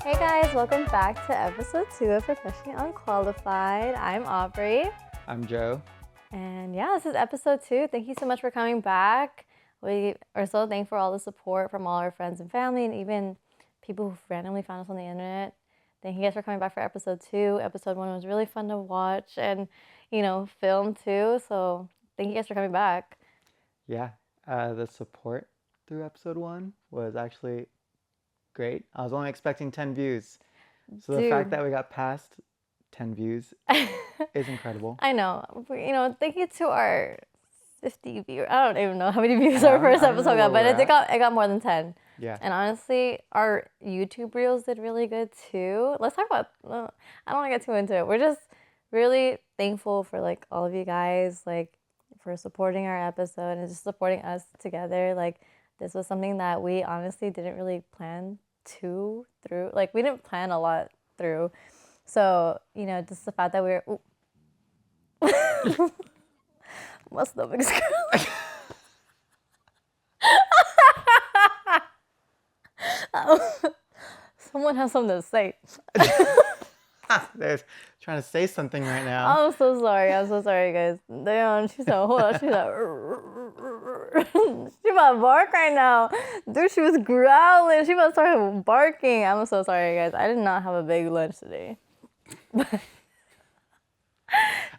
Hey guys, welcome back to episode 2 of Professionally Unqualified. I'm Aubrey. I'm Joe. And yeah, this is episode 2. Thank you so much for coming back. We are so thankful for all the support from all our friends and family and even people who randomly found us on the internet. Thank you guys for coming back for episode 2. Episode 1 was really fun to watch and, film too. So thank you guys for coming back. Yeah, the support through episode 1 was actually great. I was only expecting 10 views. So the fact that we got past 10 views is incredible. I know. Thank you to our 50 viewers. I don't even know how many views our first episode got, but it got more than 10. Yeah. And honestly, our YouTube reels did really good too. Let's talk about, I don't want to get too into it. We're just really thankful for like all of you guys, like for supporting our episode and just supporting us together. Like this was something that we honestly didn't really plan through. Like we didn't plan a lot through. So, just the fact that we were, my stomach's curling. Someone has something to say. They're trying to say something right now. I'm so sorry, guys. Damn, she's like, hold on, she's like, she about to bark right now. Dude, she was growling. She about to start barking. I'm so sorry, guys. I did not have a big lunch today.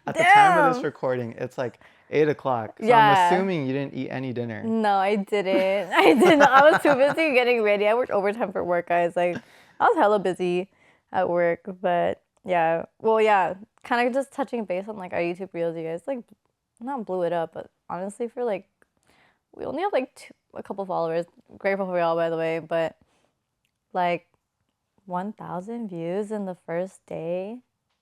At the time of this recording, it's like 8 o'clock. So I'm assuming you didn't eat any dinner. No, I didn't. I didn't. I was too busy getting ready. I worked overtime for work, guys. Like, I was hella busy at work. But yeah, well, yeah, kind of just touching base on like our YouTube reels, you guys. Like, not blew it up, but honestly, for like, we only have like a couple followers. Grateful for y'all, by the way. But like, 1,000 views in the first day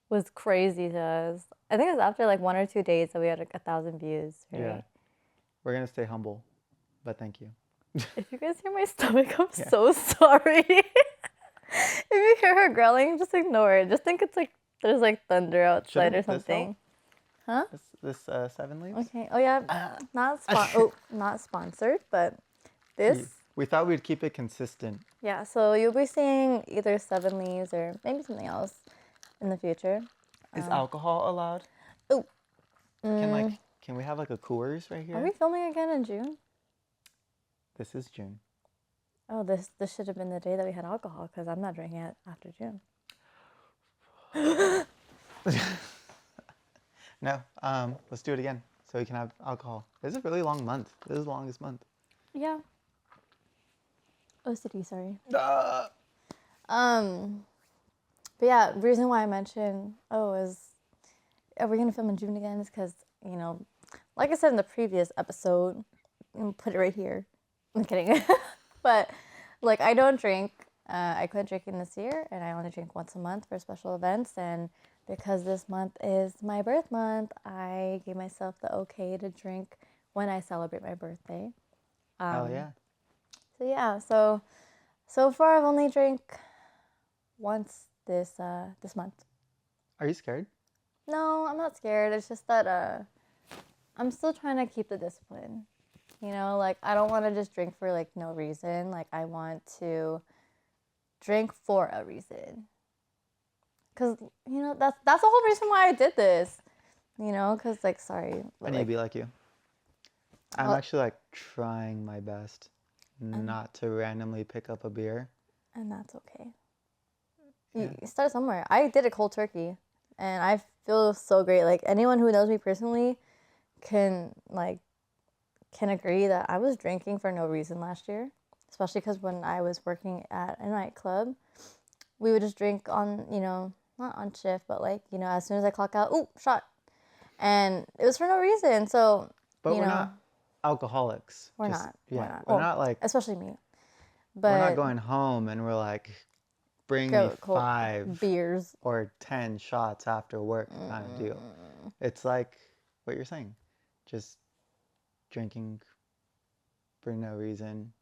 was crazy to us. I think it was after like 1 or 2 days that we had like 1,000 views. Right? Yeah. We're going to stay humble, but thank you. If you guys hear my stomach, I'm so sorry. If you hear her growling, just ignore it. Just think it's like there's like thunder outside or something. Huh? This 7 leaves? Okay. Oh yeah. Not sponsored, but this. We thought we'd keep it consistent. Yeah. So you'll be seeing either 7 leaves or maybe something else in the future. Is alcohol allowed? Oh. Can we have like a Coors right here? Are we filming again in June? This is June. Oh, this should have been the day that we had alcohol because I'm not drinking it after June. No, let's do it again so we can have alcohol. This is a really long month. This is the longest month. Yeah. OCD, sorry. But yeah, the reason why I mentioned, are we going to film in June again is because, like I said in the previous episode, I'm put it right here. I'm kidding. But, like, I don't drink. I quit drinking this year, and I only drink once a month for special events. And because this month is my birth month, I gave myself the okay to drink when I celebrate my birthday. Hell yeah. So, yeah. So far, I've only drank once this month. Are you scared? No, I'm not scared. It's just that I'm still trying to keep the discipline. Like I don't want to just drink for like no reason. Like I want to drink for a reason. Cause that's the whole reason why I did this. Cause like sorry. I need to be like you. I'm actually like trying my best not to randomly pick up a beer. And that's okay. You start somewhere. I did a cold turkey, and I feel so great. Like anyone who knows me personally can agree that I was drinking for no reason last year, especially because when I was working at a nightclub, we would just drink on, not on shift, but like, as soon as I clock out, ooh, shot. And it was for no reason. So, but we're not alcoholics. We're not. We're not like, especially me. But we're not going home and we're like, bring me 5 beers or 10 shots after work kind of deal. It's like what you're saying, just drinking for no reason,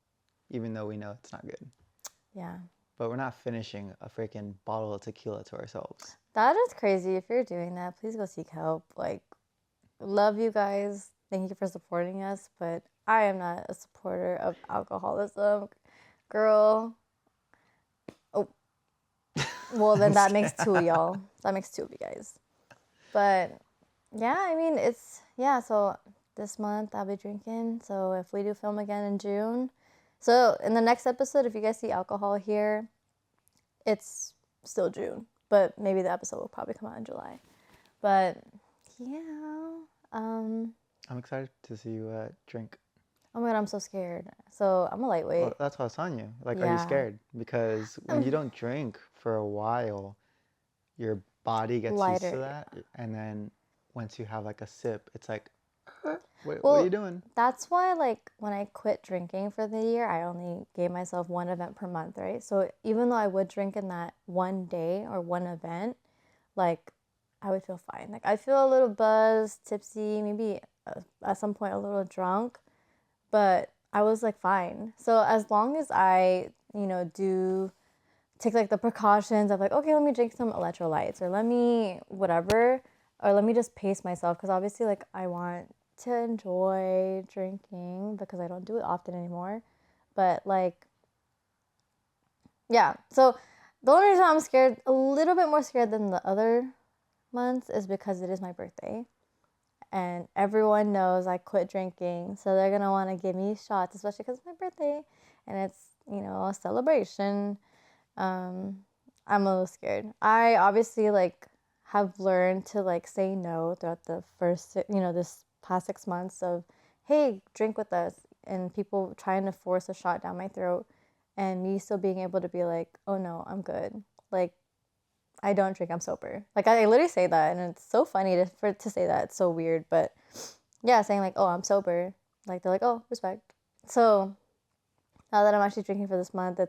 even though we know it's not good. Yeah. But we're not finishing a freaking bottle of tequila to ourselves. That is crazy. If you're doing that, please go seek help. Like, love you guys. Thank you for supporting us, but I am not a supporter of alcoholism. Girl. Oh, well, then that makes two, y'all. That makes two of you guys. But yeah, I mean, so this month I'll be drinking. So if we do film again in June, so in the next episode, if you guys see alcohol here, it's still June, but maybe the episode will probably come out in July. But yeah, I'm excited to see you drink. oh my God, I'm so scared. So I'm a lightweight. Well, that's what I was telling you. Like, are you Yeah. scared? Because when you don't drink for a while, your body gets used to Lighter. that, and then once you have like a sip, it's like, what Well, are you doing? That's why, like, when I quit drinking for the year, I only gave myself one event per month, right? So even though I would drink in that one day or one event, like, I would feel fine. Like, I feel a little buzzed, tipsy, maybe at some point a little drunk, but I was like fine. So as long as I, do take like the precautions of like, okay, let me drink some electrolytes or let me whatever, or let me just pace myself because obviously like I want to enjoy drinking because I don't do it often anymore. But like, yeah. So the only reason I'm scared, a little bit more scared than the other months, is because it is my birthday. And everyone knows I quit drinking. So they're going to want to give me shots, especially because it's my birthday. And it's, a celebration. I'm a little scared. I obviously like have learned to like say no throughout the first, this past 6 months of, hey, drink with us, and people trying to force a shot down my throat, and me still being able to be like, oh no, I'm good. Like, I don't drink, I'm sober. Like I literally say that, and it's so funny to say that. It's so weird, but yeah, saying like, oh, I'm sober. Like they're like, oh, respect. So now that I'm actually drinking for this month,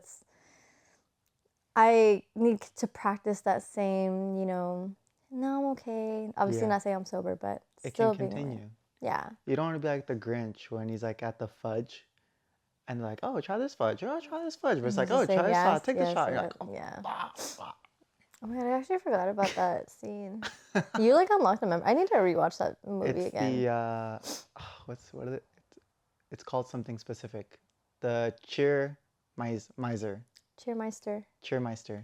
I need to practice that same, no, I'm okay. Obviously, not saying I'm sober, but It still can being continue. like, yeah. You don't want to be like the Grinch when he's like at the fudge, and they're like, oh, try this fudge. Oh, try this fudge. But it's And like, just oh, say try this shot. yes, Take the yes, shot. You're yes, like, oh, yeah. blah, blah. Oh my God, I actually forgot about that scene. You like unlocked a memory. I need to rewatch that movie It's again. the what is it? It's called something specific. The miser. Cheermeister. Cheermeister.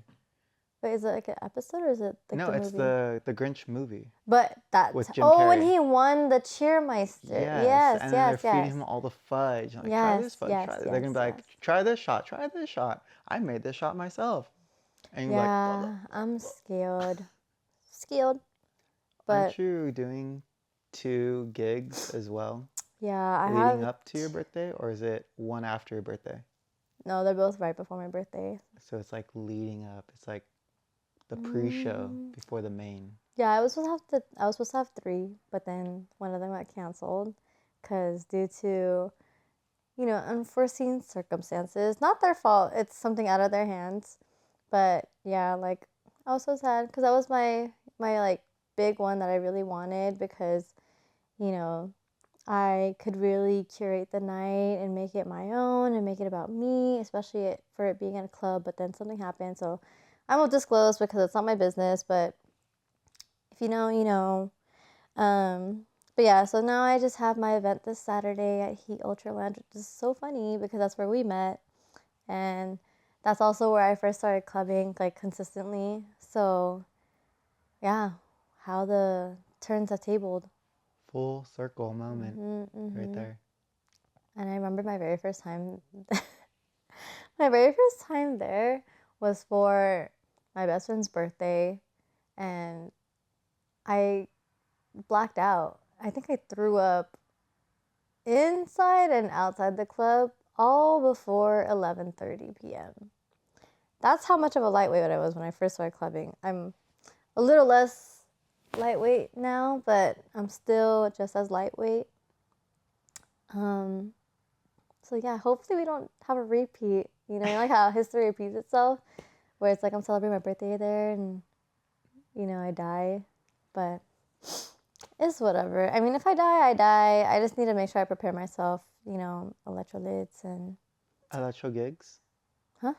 Wait, is it like an episode or is it like No, the it's movie? the Grinch movie But with that's Jim Carrey. when he won the Cheermeister. Yes, and then they're Yes, feeding yes. him all the fudge. Like, try Yes, this fudge. yes, Try this. They're yes, gonna be like, yes. try this shot. Try this shot. I made this shot myself. And you're like, blah, Yeah, I'm scared. Scared. But aren't you doing 2 gigs as well, yeah, I leading have. up to your birthday, or is it one after your birthday? No, they're both right before my birthday. So it's like leading up. It's like the pre-show before the main. Yeah, I was supposed to have 3, but then one of them got canceled because due to, unforeseen circumstances. Not their fault. It's something out of their hands. But yeah, like I was so sad because that was my like big one that I really wanted because, you know, I could really curate the night and make it my own and make it about me, especially for it being in a club. But then something happened, so I won't disclose because it's not my business. But if you know, you know. But yeah, so now I just have my event this Saturday at Heat Ultra Lounge, which is so funny because that's where we met, and that's also where I first started clubbing like consistently. So yeah, how the turns have tabled. Full circle moment right there. And I remember my very first time. My very first time there was for my best friend's birthday, and I blacked out. I think I threw up inside and outside the club all before 11:30 p.m. That's how much of a lightweight I was when I first started clubbing. I'm a little less lightweight now, but I'm still just as lightweight. So yeah, hopefully we don't have a repeat. Like how history repeats itself, where it's like I'm celebrating my birthday there and I die, but it's whatever. I mean, if I die, I die. I just need to make sure I prepare myself, electrolytes and... Electro gigs? Huh?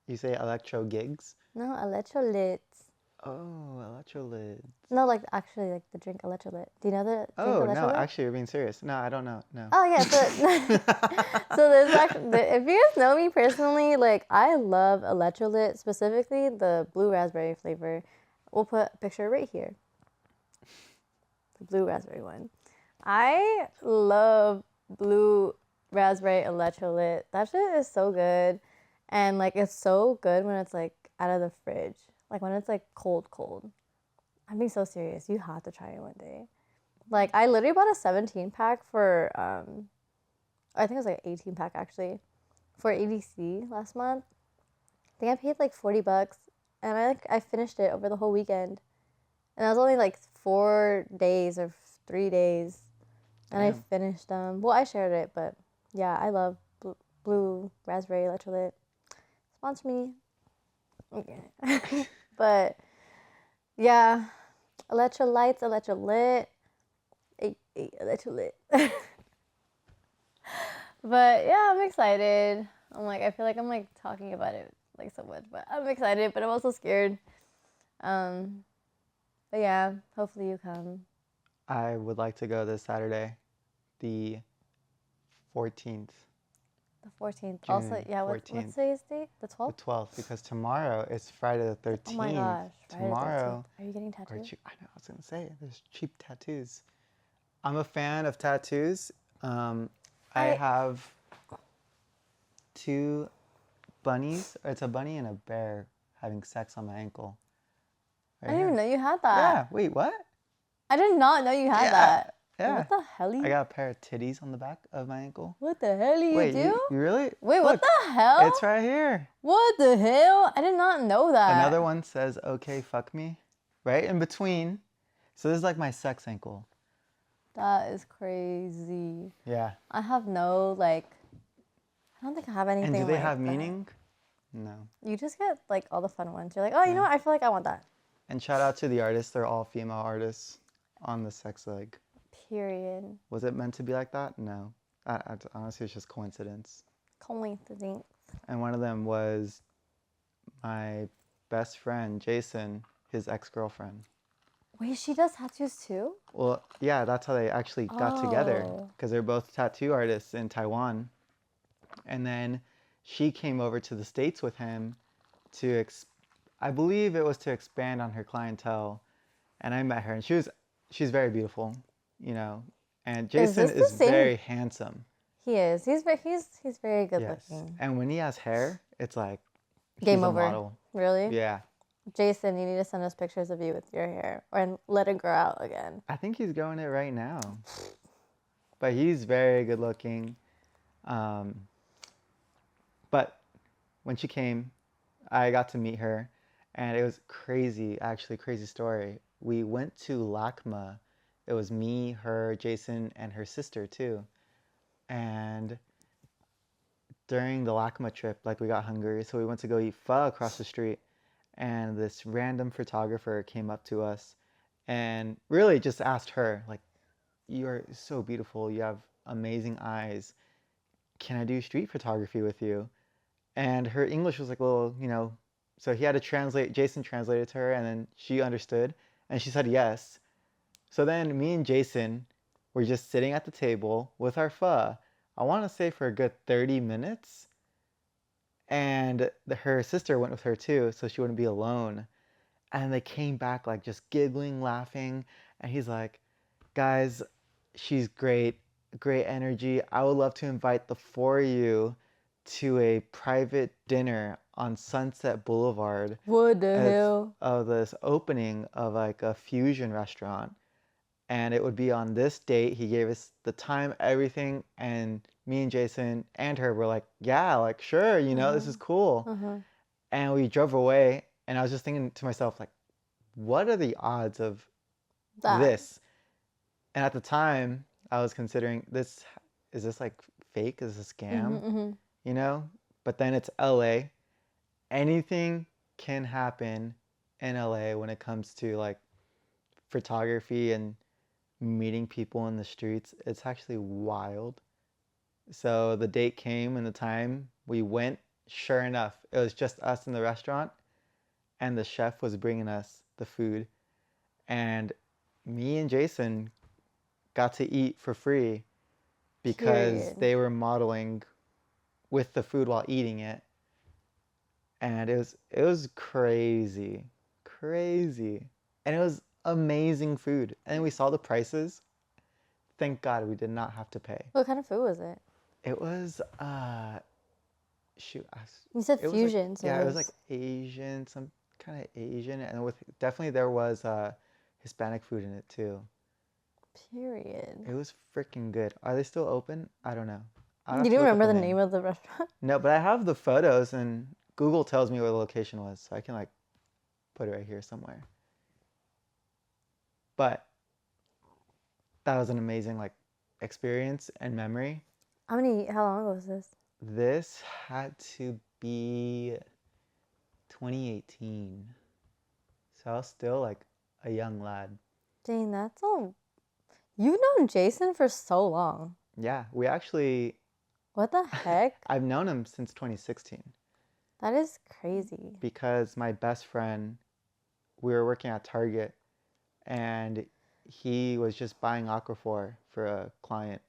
You say electro gigs? No, electrolytes. Oh, electrolytes. No, like actually, like the drink electrolyte. Do you know the drink Oh, no, electrolyte? actually, you're being serious. No, I don't know. No. Oh yeah, so there's actually if you guys know me personally, like I love electrolyte, specifically the blue raspberry flavor. We'll put a picture right here. The blue raspberry one. I love blue raspberry electrolyte. That shit is so good. And like it's so good when it's like out of the fridge. Like when it's like cold, cold. I'm being so serious. You have to try it one day. Like I literally bought a 17 pack for I think it was like an 18 pack actually for EDC last month. I think I paid like $40 and I finished it over the whole weekend. And that was only like 4 days or 3 days. And I Damn. finished them. Well, I shared it, but yeah, I love blue raspberry electrolyte. Sponsor me. Okay. But yeah, electrolyte. Electrolyte. But yeah, I'm excited. I feel like I'm like talking about it like so much, but I'm excited, but I'm also scared. Um, but yeah, hopefully you come. I would like to go this Saturday, the 14th, The 14th. Also, June yeah, what's 14th. today's date? The The 12th? 12th, because tomorrow is Friday the 13th. Oh my gosh, Friday the 13th. Tomorrow, Are you getting tattooed? I know, I was gonna say, there's cheap tattoos. I'm a fan of tattoos. I have 2 bunnies. It's a bunny and a bear having sex on my ankle. I didn't even know you had that. Yeah, wait, what? I did not know you had that. Yeah. What the hell? I got a pair of titties on the back of my ankle. What the hell do you Wait, do? you really? Wait, Look, what the hell? it's right here. What the hell? I did not know that. Another one says, okay, fuck me. Right in between. So this is like my sex ankle. That is crazy. Yeah. I have no, like, I don't think I have anything And do they like have that. meaning? No. You just get, like, all the fun ones. You're like, oh, you know what? I feel like I want that. And shout out to the artists. They're all female artists on the sex leg. Period. Was it meant to be like that? No. Honestly, it's just coincidence. Coincidence. And one of them was my best friend, Jason, his ex-girlfriend. Wait, she does tattoos too? Well, yeah, that's how they actually got together, Oh. because they're both tattoo artists in Taiwan. And then she came over to the States with him to, I believe it was to expand on her clientele. And I met her, and she's very beautiful, you know. And Jason is very handsome. He is. He's very good Yes. looking. And when he has hair, it's like Game he's over. a model. Really? Yeah. Jason, you need to send us pictures of you with your hair or let it grow out again. I think he's growing it right now. But he's very good looking. But when she came, I got to meet her, and it was crazy, actually, crazy story. We went to LACMA. It was me, her, Jason, and her sister too. And during the LACMA trip, like, we got hungry, so we went to go eat pho across the street. And this random photographer came up to us and really just asked her, like, you're so beautiful. You have amazing eyes. Can I do street photography with you? And her English was like a little, you know, so he had to translate, Jason translated to her, and then she understood, and she said yes. So then me and Jason were just sitting at the table with our pho, I want to say for a good 30 minutes. And her sister went with her too, so she wouldn't be alone. And they came back like just giggling, laughing. And he's like, guys, she's great, great energy. I would love to invite the 4 of you to a private dinner on Sunset Boulevard. What the hell? Of this opening of like a fusion restaurant. And it would be on this date. He gave us the time, everything, and me and Jason and her were like, yeah, like, sure, you know, this is cool. And we drove away, and I was just thinking to myself, like, what are the odds of this? And at the time, I was considering is this like fake? Is this a scam? You know? But then it's LA. Anything can happen in LA when it comes to like photography and meeting people in the streets. It's actually wild. So the date came and the time we went, sure enough, it was just us in the restaurant, and the chef was bringing us the food. And me and Jason got to eat for free because Period. they were modeling with the food while eating it. And it was crazy. Crazy. And it was amazing food. And we saw the prices. Thank God we did not have to pay. What kind of food was it? It was shoot, You said it was like, fusion, so yeah, it was like Asian, some kind of Asian, and with definitely there was Hispanic food in it too. period. It was freaking good. Are they still open? I don't know. I'd You have to didn't look up remember the the name. name of the restaurant? No, but I have the photos, and Google tells me where the location was, so I can like put it right here somewhere. But that was an amazing like experience and memory. How long ago was this? This had to be 2018. So I was still like a young lad. Dang, that's all. You've known Jason for so long. Yeah, we actually, What the heck? I've known him since 2016 That is crazy. because my best friend, we were working at Target and he was just buying Aquaphor for a client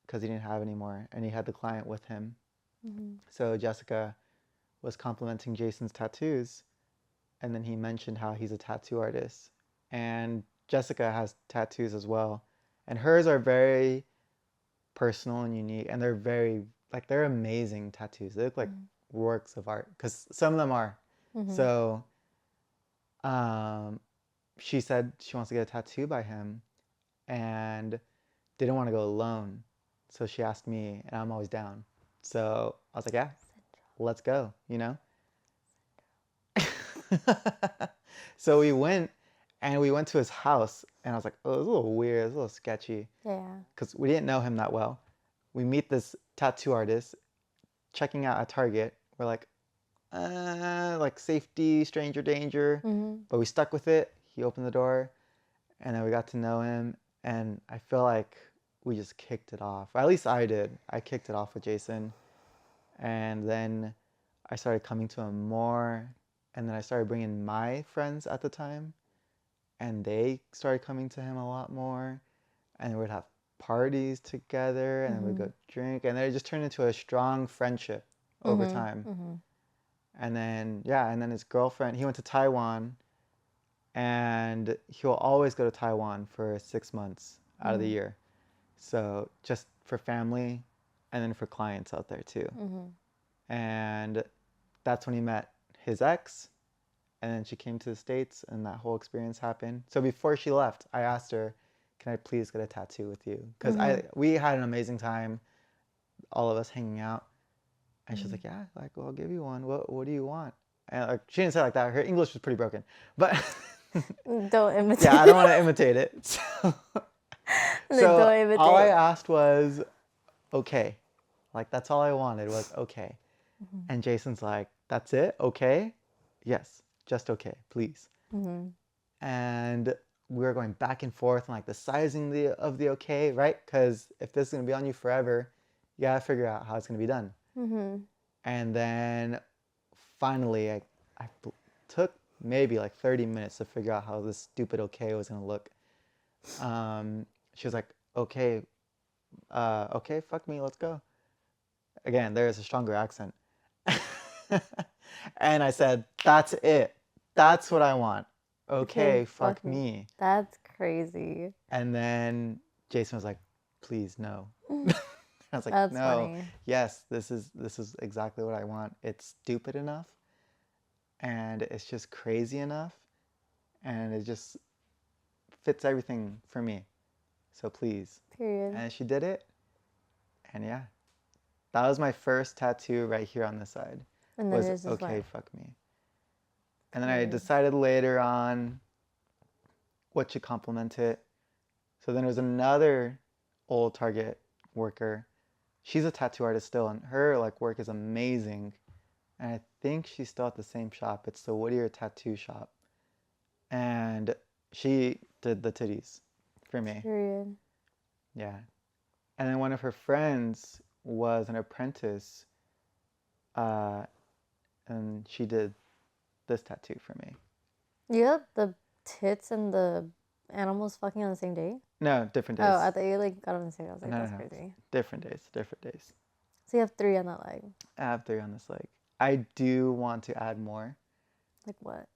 because he didn't have any more and he had the client with him. So Jessica was complimenting Jason's tattoos and then he mentioned how he's a tattoo artist. And Jessica has tattoos as well. And hers are very personal and unique. And they're very, like, they're amazing tattoos. They look like works of art because some of them are. So she said she wants to get a tattoo by him and didn't want to go alone. So she asked me, and I'm always down. So I was like, yeah, let's go, you know? So we went and we went to his house and I was like, oh, it was a little weird, it was a little sketchy. Yeah. Because we didn't know him that well. We meet this tattoo artist checking out at Target. We're like safety, stranger danger. But we stuck with it. He opened the door and then we got to know him. And I feel like we just kicked it off. Or at least I did. I kicked it off with Jason. And then I started coming to him more. And then I started bringing my friends at the time. And they started coming to him a lot more. And we'd have parties together. And then we'd go drink. And then it just turned into a strong friendship over time. And then, yeah, and then his girlfriend, he went to Taiwan. And he'll always go to Taiwan for 6 months out of the year. So just for family and then for clients out there too. And that's when he met his ex. And then she came to the States and that whole experience happened. So before she left, I asked her, can I please get a tattoo with you? Because we had an amazing time, all of us hanging out. And she's like, yeah, like, well, I'll give you one. What do you want? And like, she didn't say it like that. Her English was pretty broken. But Don't imitate. yeah, I don't want to imitate it. So Don't imitate. all I asked was, okay. Like, that's all I wanted was okay. And Jason's like, that's it? Okay? Yes, just okay, please. And we were going back and forth on like the sizing of the okay, right? Because if this is going to be on you forever, you got to figure out how it's going to be done. And then finally, I took maybe like 30 minutes to figure out how this stupid okay was going to look. She was like, okay, okay, fuck me, let's go. Again, there's a stronger accent. And I said, that's it. That's what I want. Okay, fuck me. That's crazy. And then Jason was like, please, no. I was like, That's no, funny. yes, this is exactly what I want. It's stupid enough and it's just crazy enough and it just fits everything for me. So please. Period. And she did it. And yeah, that was my first tattoo right here on the side. And then Was it's just okay, like, fuck me. And then I decided later on what should complement it. So then there was another old Target worker. She's a tattoo artist still, and her like work is amazing. And I think she's still at the same shop. It's the Whittier Tattoo Shop. And she did the titties for me. period. Yeah. And then one of her friends was an apprentice, and she did this tattoo for me. Yeah, the tits and the animals fucking on the same day. No, different Oh, days. I thought you like got on the same day. I was like, No, no, that's no. crazy. Different days. Different days. So you have 3 on that leg. I have 3 on this leg. I do want to add more. Like what?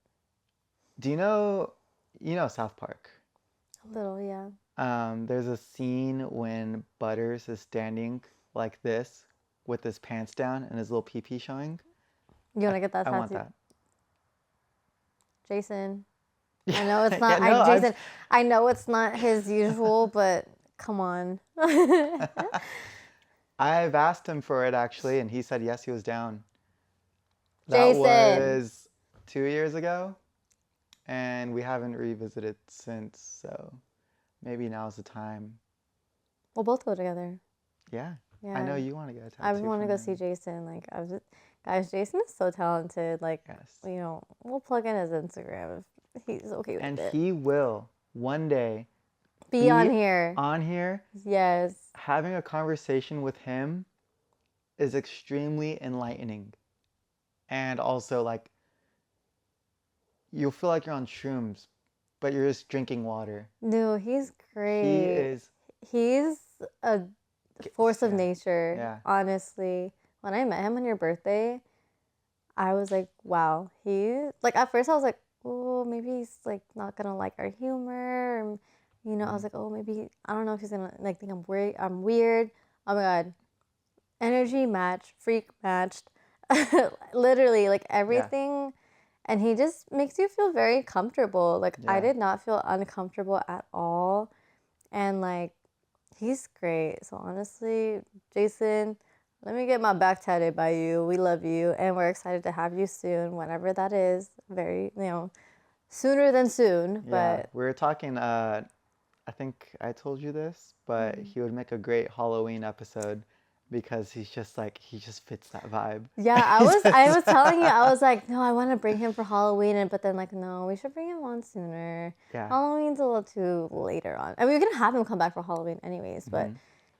Do you know South Park? A little, yeah. There's a scene when Butters is standing like this with his pants down and his little pee-pee showing. You want to get that I want tattoo? that. Jason. I know it's not. Yeah, no, Jason. I know it's not his usual, but come on. I've asked him for it actually, and he said yes, he was down. That Jason. was 2 years ago, and we haven't revisited since, so maybe now's the time. We'll both go together. Yeah. Yeah. I know you want to get a tattoo. I want to go from see him. Jason. Like guys, Jason is so talented. Like, Yes. you know, we'll plug in his Instagram if he's okay with And it. he will one day Be on here. On here. Yes. Having a conversation with him is extremely enlightening. And also, like, you'll feel like you're on shrooms, but you're just drinking water. No, he's great. He is. He's a force of Yeah. nature. Yeah. Honestly, when I met him on your birthday, I was like, wow. Like at first I was like, oh, maybe he's like not gonna like our humor. Or, you know, I was like, oh, maybe I don't know if he's gonna like think I'm weird. Oh my god, energy match, freak matched, literally like everything. And he just makes you feel very comfortable. Like I did not feel uncomfortable at all. And like he's great. So honestly, Jason, let me get my back tatted by you. We love you and we're excited to have you soon, whenever that is. Very, sooner than soon. Yeah. But We were talking, I think I told you this, but he would make a great Halloween episode because he just fits that vibe. yeah, I was telling you, I was like, no, I want to bring him for Halloween, but then like, no, we should bring him on sooner. Yeah. Halloween's a little too later on. I mean, we're gonna have him come back for Halloween anyways, but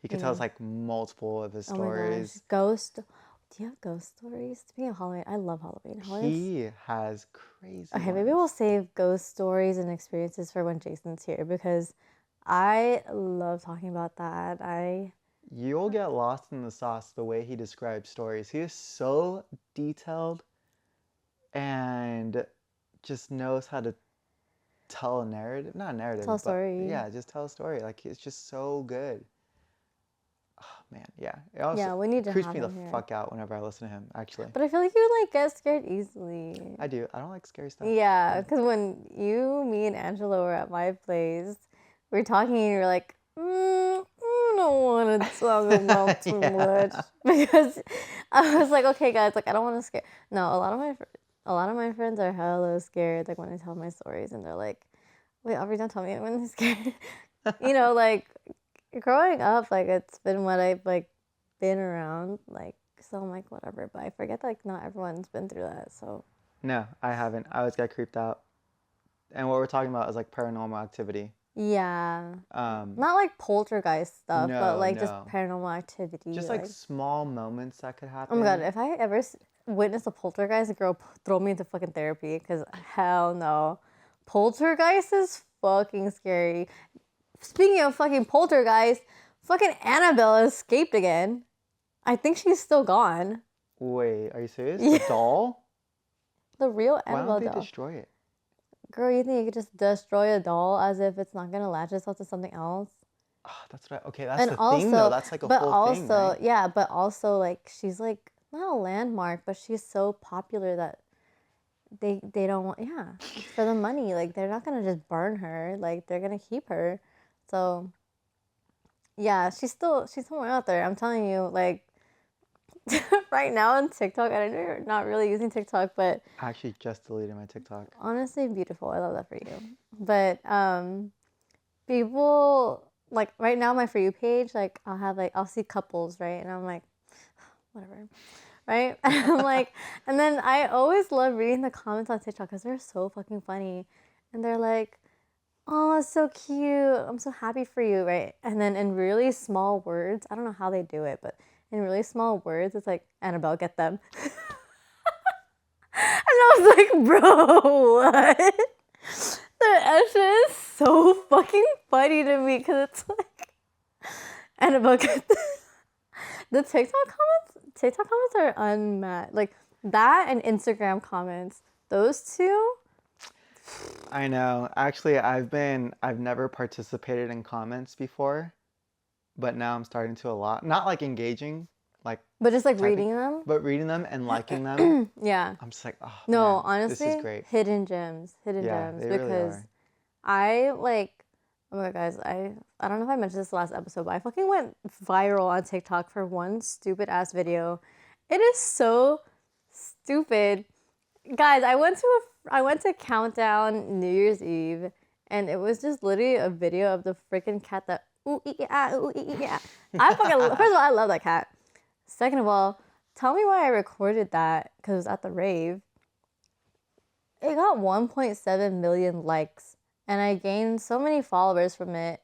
he could tell us like multiple of his oh my gosh, stories. ghost. Do you have ghost stories? Speaking of Halloween, I love Halloween. He has crazy. Okay, maybe we'll save ghost stories and experiences for when Jason's here because I love talking about that. You'll get lost in the sauce the way he describes stories. He is so detailed and just knows how to tell a narrative. Not a narrative, Tell a but story. yeah, just tell a story. Like it's just so good. Oh man, yeah. It Yeah, we need to creeps have me the him here. fuck out whenever I listen to him, actually. But I feel like you like get scared easily. I do. I don't like scary stuff. Yeah, because when me and Angela were at my place, we were talking and you were like, I don't want to talk about too much because I was like, okay, guys, like I don't want to scare. No, a lot of my friends are hella scared. Like when I tell my stories, and they're like, wait, Aubrey, don't tell me when they're scared. Like growing up, like it's been what I've like been around, like so I'm like whatever. But I forget like not everyone's been through that. So No, I haven't. I always got creeped out. And what we're talking about is like paranormal activity. yeah, not like poltergeist stuff, but like just paranormal activity. Just like small moments that could happen. Oh my god, if I ever witness a poltergeist, girl, throw me into fucking therapy because hell no. Poltergeist is fucking scary. Speaking of fucking poltergeist, fucking Annabelle escaped again. I think she's still gone. Wait, are you serious? The doll? The real Why Annabelle don't they doll. destroy it? Girl, you think you could just destroy a doll as if it's not gonna latch itself to something else? Oh, that's right. Okay, that's the thing though. That's like a whole thing, right? Yeah, but also like she's like not a landmark, but she's so popular that they don't want for the money. Like they're not gonna just burn her. Like they're gonna keep her. So yeah, she's somewhere out there. I'm telling you, like right now on TikTok, I know you're not really using TikTok, but I actually just deleted my TikTok. honestly beautiful. I love that for you. But people like right now my For You page, like I'll see couples, right? And I'm like, whatever. Right? And I'm like, and then I always love reading the comments on TikTok because they're so fucking funny. And they're like, oh, it's so cute. I'm so happy for you, right? And then in really small words, I don't know how they do it, but in really small words, it's like, Annabelle, get them. And I was like, bro, what? That shit is so fucking funny to me because it's like, and about the TikTok comments are unmatched. Like that and Instagram comments, those two. I know. Actually, I've never participated in comments before, but now I'm starting to a lot. Not like engaging, like But just like typing, reading them. but reading them and liking them. Yeah. I'm just like, oh No, man, honestly, this is great. hidden gems Yeah, they really because are. I like. Oh my god, guys! I don't know if I mentioned this last episode, but I fucking went viral on TikTok for one stupid ass video. It is so stupid, guys. I went to Countdown New Year's Eve, and it was just literally a video of the freaking cat that ooh ee ah ooh ee ah. I fucking first of all, I love that cat. Second of all, tell me why I recorded that because it was at the rave. It got 1.7 million likes, and I gained so many followers from it.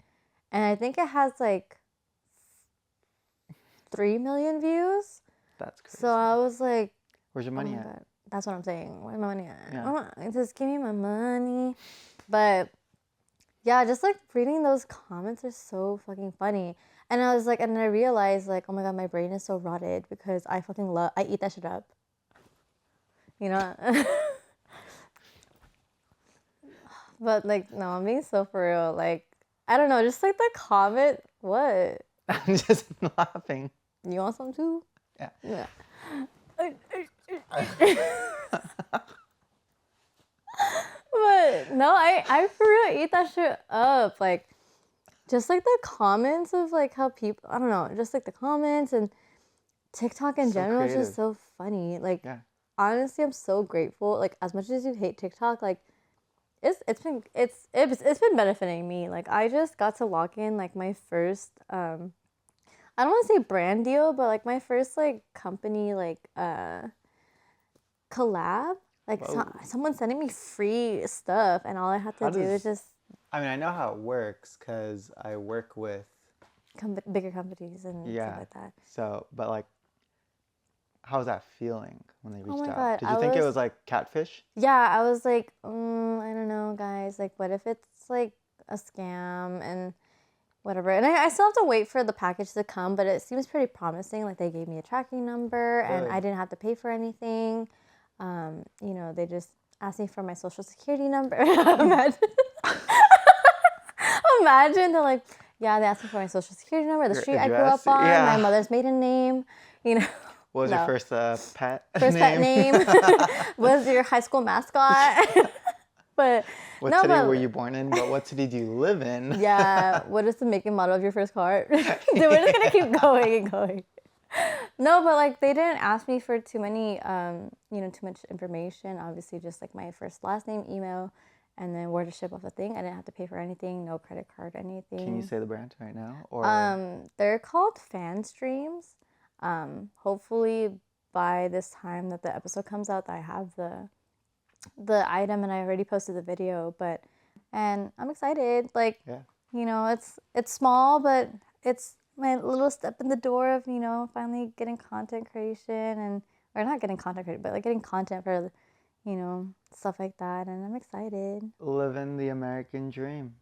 And I think it has like 3 million views. That's crazy. So I was like, where's your oh money my at? god, that's what I'm saying. Where's my money at? Yeah. Just give me my money. But yeah, just like reading those comments are so fucking funny. And I was like, and then I realized like, oh my god, my brain is so rotted because I fucking I eat that shit up. You know? But like, no, I'm being so for real. Like, I don't know, just like the comment. What? I'm just laughing. You want some too? Yeah. Yeah. But no, I for real eat that shit up. Like, just like the comments of like how people, I don't know, just like the comments and TikTok in So general is creative. just so funny. Like, Yeah. honestly, I'm so grateful. Like, as much as you hate TikTok, like, it's been benefiting me. Like, I just got to lock in like my first I don't want to say brand deal, but like my first like company like collab. Like someone sending me free stuff, and all I had to do is just I mean, I know how it works because I work with bigger companies and stuff like that. So, but like, how was that feeling when they Oh reached my out? god, Did you think it was like catfish? Yeah, I was like, I don't know, guys. Like, what if it's like a scam and whatever? And I still have to wait for the package to come, but it seems pretty promising. Like, they gave me a tracking number, and I didn't have to pay for anything. You know, they just asked me for my social security number. Imagine, imagine they're like, yeah, they asked me for my social security number, the street I grew up on, my mother's maiden name, you know. What was your first pet First pet name? What was your high school mascot? But what city were you born in? But what city do you live in? Yeah. What is the make and model of your first car? Dude, we're just gonna keep going and going. No, but like they didn't ask me for too many, you know, too much information. Obviously, just like my first, last name, email, and then where to ship off the thing. I didn't have to pay for anything, no credit card, anything. Can you say the brand right now? Or they're called Fan Streams. Hopefully by this time that the episode comes out, I have the item and I already posted the video. And I'm excited. Like, you know, it's small, but it's my little step in the door of, you know, finally getting content creation or not getting content creation, but like getting content for, you know, stuff like that. And I'm excited. Living the American dream.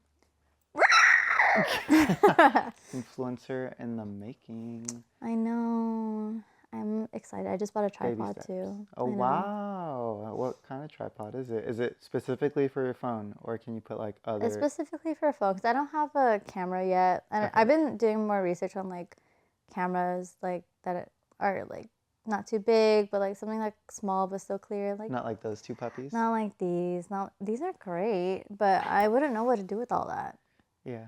Influencer in the making. I know. I'm excited. I just bought a tripod too. Oh, wow. What kind of tripod is it? Is it specifically for your phone, or can you put like other? It's specifically for a phone because I don't have a camera yet. And I've been doing more research on like cameras like that are like not too big, but like something like small but still clear. Like not like those two puppies? Not like these. These are great, but I wouldn't know what to do with all that. Yeah.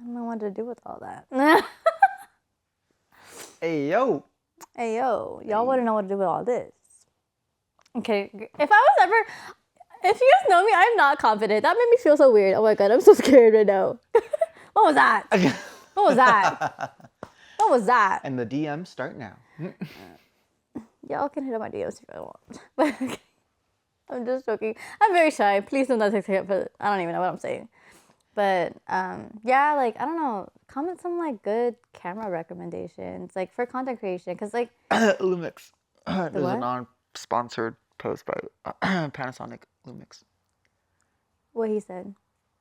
I don't know what to do with all that. Hey, yo. Hey, yo. Y'all wouldn't know what to do with all this. Okay. If you guys know me, I'm not confident. That made me feel so weird. Oh my god, I'm so scared right now. What was that? What was that? What was that? And the DMs start now. Y'all can hit up my DMs if you want. But okay. I'm just joking. I'm very shy. Please don't take it, but I don't even know what I'm saying. But yeah, like I don't know. Comment some like good camera recommendations, like for content creation, because like Lumix. There's what? a non-sponsored post by Panasonic Lumix. What he said.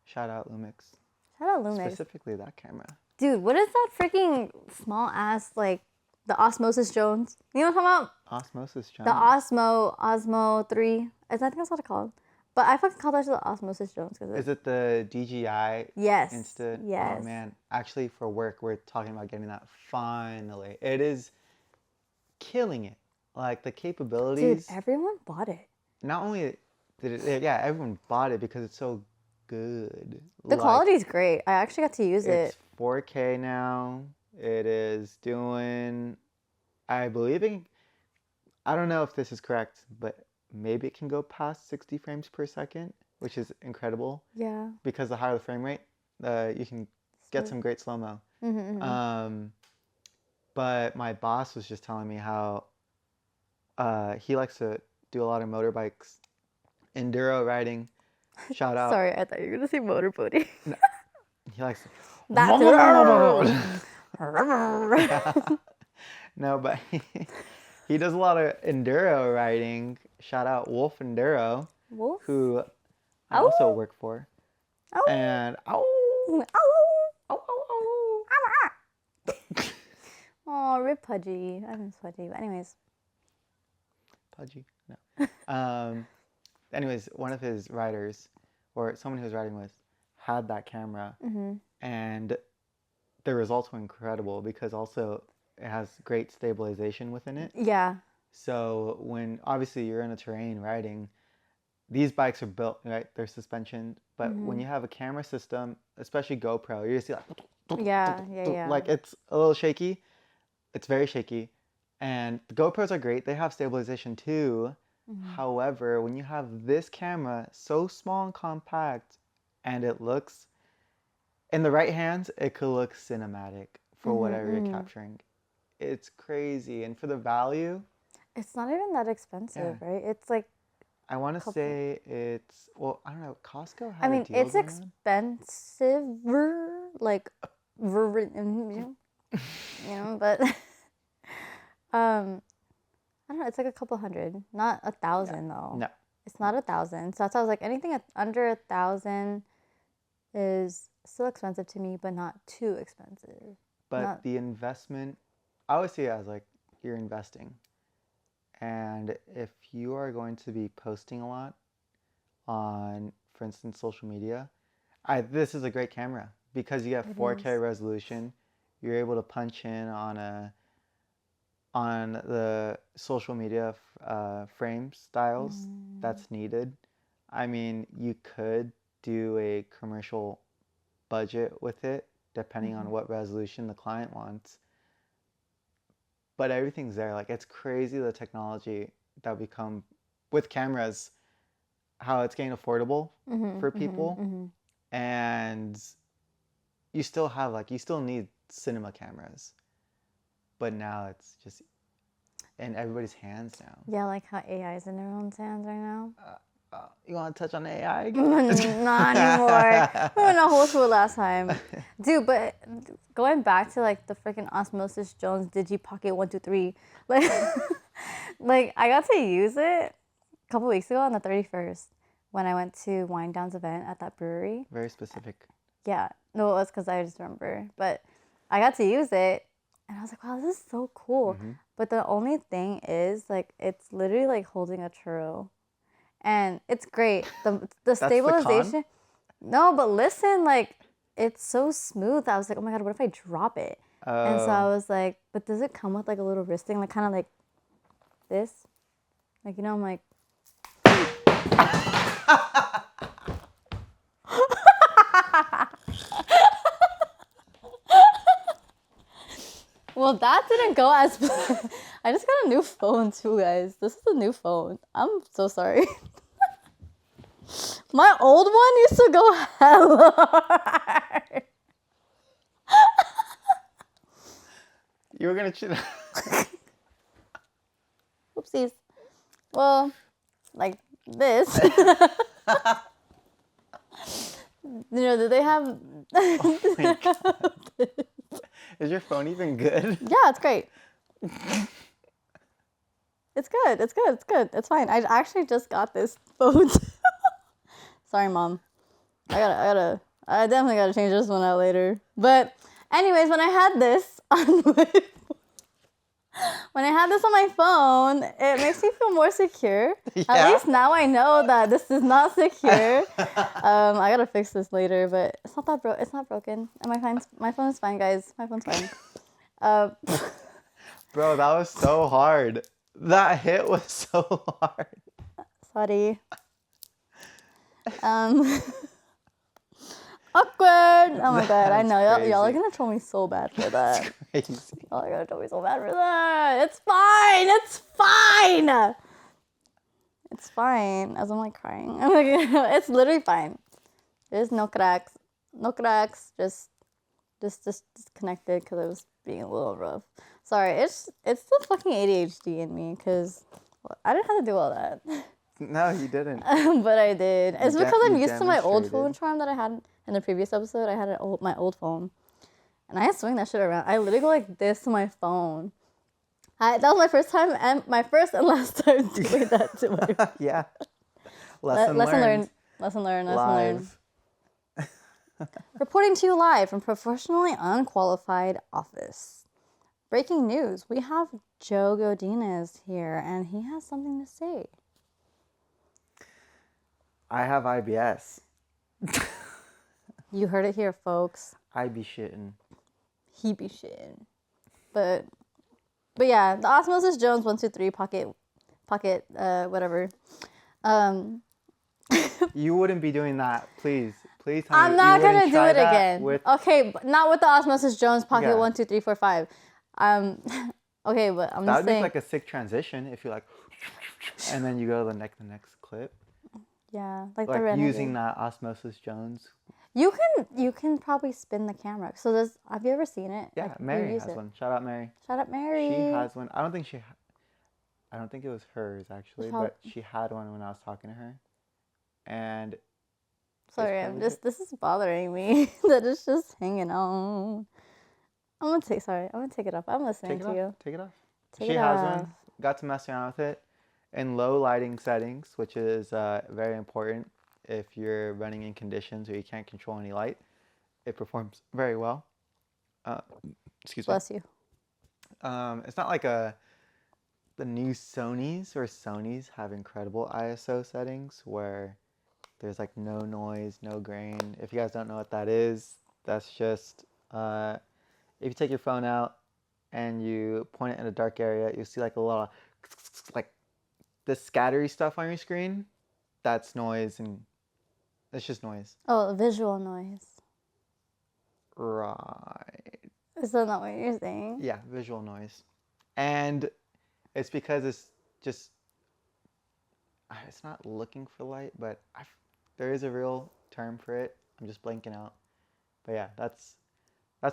Shout out Lumix. Shout out Lumix. Specifically that camera. Dude, what is that freaking small ass, like, the Osmosis Jones? You know what I'm talking about? Osmosis Jones. The Osmo 3. I think that's what it's called. But I fucking call that shit the Osmosis Jones. Is it the DJI Yes. Instant? Yes. Oh, man. Actually, for work, we're talking about getting that finally. It is killing it. Like, the capabilities. Dude, everyone bought it. Not only did it, yeah, everyone bought it because it's so good. The quality is great. I actually got to use it. It's 4K now. It is doing, I believe I don't know if this is correct, but maybe it can go past 60 frames per second, which is incredible. Yeah. Because the higher the frame rate, you can get some great slow-mo. But my boss was just telling me how he likes to do a lot of motorbikes, enduro riding. Shout out. Sorry, I thought you were going to say motorboating. No, he likes That. No, but he does a lot of enduro riding. Shout out Wolf Enduro, Wolf? who I also work for. Ow. And Oh, rip Pudgy. I miss Pudgy. But anyways. Pudgy? No. Anyways, one of his riders, or someone he was riding with, had that camera. And the results were incredible because also it has great stabilization within it. Yeah. So when obviously you're in a terrain riding, these bikes are built, right? They're suspension. But when you have a camera system, especially GoPro, you just see like, yeah. Like it's a little shaky. It's very shaky. And the GoPros are great. They have stabilization too. However, when you have this camera so small and compact and it looks, in the right hands, it could look cinematic for whatever you're capturing. It's crazy. And for the value, it's not even that expensive, right? It's like, I want to say it's, well, I don't know, Costco had I mean, a deal it's going expensive, like, you know, but I don't know, it's like a couple hundred, not 1,000 though. No. It's not 1,000. So that's why I was like, anything under 1,000 is still expensive to me, but not too expensive. But the investment, I always see it as like you're investing. And if you are going to be posting a lot on, for instance, social media, this is a great camera because you have 4K resolution. You're able to punch in on the social media frame styles that's needed. I mean, you could do a commercial budget with it depending on what resolution the client wants. But everything's there. Like, it's crazy the technology that we come with cameras, how it's getting affordable for people. And you still have, like, you still need cinema cameras. But now it's just in everybody's hands now. Yeah, like how AI is in everyone's hands right now. You want to touch on AI again? Not anymore. We went a whole school last time. Dude, but going back to like the freaking Osmosis Jones Digi Pocket 123, like I got to use it a couple weeks ago on the 31st when I went to Wine Down's event at that brewery. Very specific. Yeah. No, it was because I just remember. But I got to use it and I was like, wow, this is so cool. But the only thing is like it's literally like holding a churro. And it's great. The stabilization. No, but listen, like it's so smooth. I was like, oh my God, what if I drop it? And so I was like, but does it come with like a little wristing, like kind of like this? Like, you know, I'm like. Well, that didn't go as planned. I just got a new phone too, guys. This is a new phone. I'm so sorry. My old one used to go hella hard. You were gonna choose. Oopsies. Well, like this. You know, do they have? Oh my God. Is your phone even good? Yeah, it's great. It's good. It's good. It's good. It's fine. I actually just got this phone. Sorry, Mom. I definitely gotta change this one out later. But anyways, when I had this on my phone, it makes me feel more secure. Yeah. At least now I know that this is not secure. I gotta fix this later, but it's not that it's not broken. And my phone is fine, guys. My phone's fine. Bro, that was so hard. That hit was so hard. Sorry. Awkward. Oh my god, I know y'all are gonna troll me so bad for that. That's crazy. Y'all are gonna troll me so bad for that. It's fine. It's fine. It's fine. As I'm like crying, I'm like, it's literally fine. There's no cracks. No cracks. Just disconnected because I was being a little rough. Sorry. It's the fucking ADHD in me because I didn't have to do all that. No, you didn't. But I did. It's because I'm used to my old demonstrated. phone charm that I had in the previous episode. I had my old phone. And I swing that shit around. I literally go like this to my phone. That was my first time and my first and last time doing that to my phone. Yeah. Lesson learned. Live. Reporting to you live from Professionally Unqualified office. Breaking news. We have Joe Godinez here and he has something to say. I have IBS. You heard it here, folks. I be shitting. He be shitting. But yeah, the Osmosis Jones 123 pocket whatever. You wouldn't be doing that, please. Please tell I'm me not you wouldn't gonna do try it that again. with- Okay, but not with the Osmosis Jones pocket Yeah. 1, 2, 3, 4, 5. Okay, but I'm That just would saying. make like a sick transition if you like, and then you go to the next clip. Yeah, like the Like Renegade. using that Osmosis Jones. You can probably spin the camera. So have you ever seen it? Yeah, Like, you Mary use has it. one. Shout out Mary. Shout out Mary. She has one. I don't think it was hers actually, but she had one when I was talking to her. And Sorry, this is bothering me that it's just hanging on. I'm gonna take it off. I'm listening to you. Take it off. Take She it has off. one. Got to mess around with it in low lighting settings, which is very important if you're running in conditions where you can't control any light. It performs very well. Excuse me. Bless you. It's not like the new Sonys have incredible ISO settings where there's like no noise, no grain. If you guys don't know what that is, that's just if you take your phone out and you point it in a dark area, you'll see like a lot of like the scattery stuff on your screen. That's noise, and it's just noise. Oh, visual noise. Right. Is that not what you're saying? Yeah, visual noise. And it's because it's not looking for light, but there is a real term for it. I'm just blanking out. But yeah, that's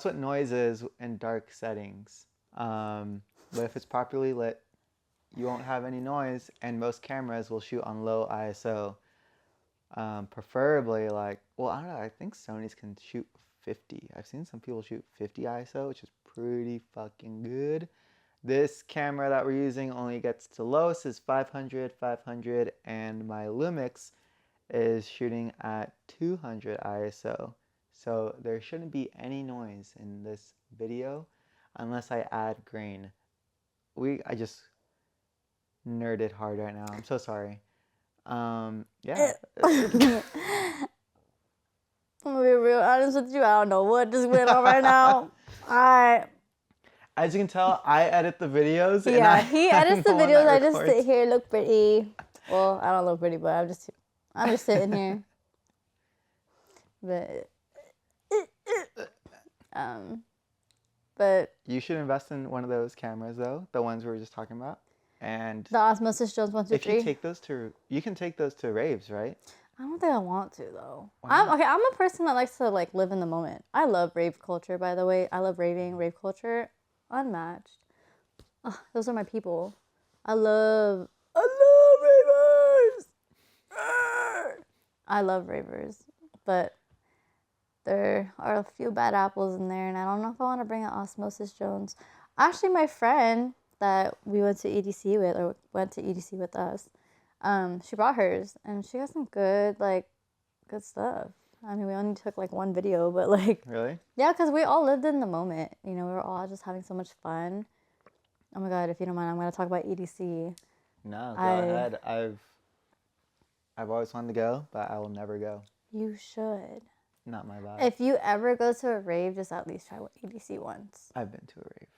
what noise is in dark settings. But if it's properly lit, you won't have any noise, and most cameras will shoot on low ISO. Preferably I don't know, I think Sony's can shoot 50. I've seen some people shoot 50 ISO, which is pretty fucking good. This camera that we're using only gets to lowest is 500, and my Lumix is shooting at 200 ISO. So there shouldn't be any noise in this video unless I add grain. I just nerded hard right now. I'm so sorry. Yeah. I'm gonna be real honest with you. I don't know what just went on right now. As you can tell, I edit the videos. Yeah, and he edits the videos. I just sit here, look pretty. Well, I don't look pretty, but I'm just sitting here. But you should invest in one of those cameras though, the ones we were just talking about. And the Osmosis Jones 123. If you take those you can take those to raves, right? I don't think I want to though. I'm a person that likes to like live in the moment. I love rave culture, by the way. I love raving, rave culture, unmatched. Oh, those are my people. I love ravers. I love ravers, but there are a few bad apples in there, and I don't know if I want to bring an Osmosis Jones. Actually, my friend that we went to EDC with us, she brought hers, and she got some good stuff. I mean, we only took like one video, but like, Really? yeah, because we all lived in the moment. You know, we were all just having so much fun. Oh my God, if you don't mind, I'm going to talk about EDC. No, go ahead. I've always wanted to go, but I will never go. You should. Not my vibe. If you ever go to a rave, just at least try EDC once. I've been to a rave.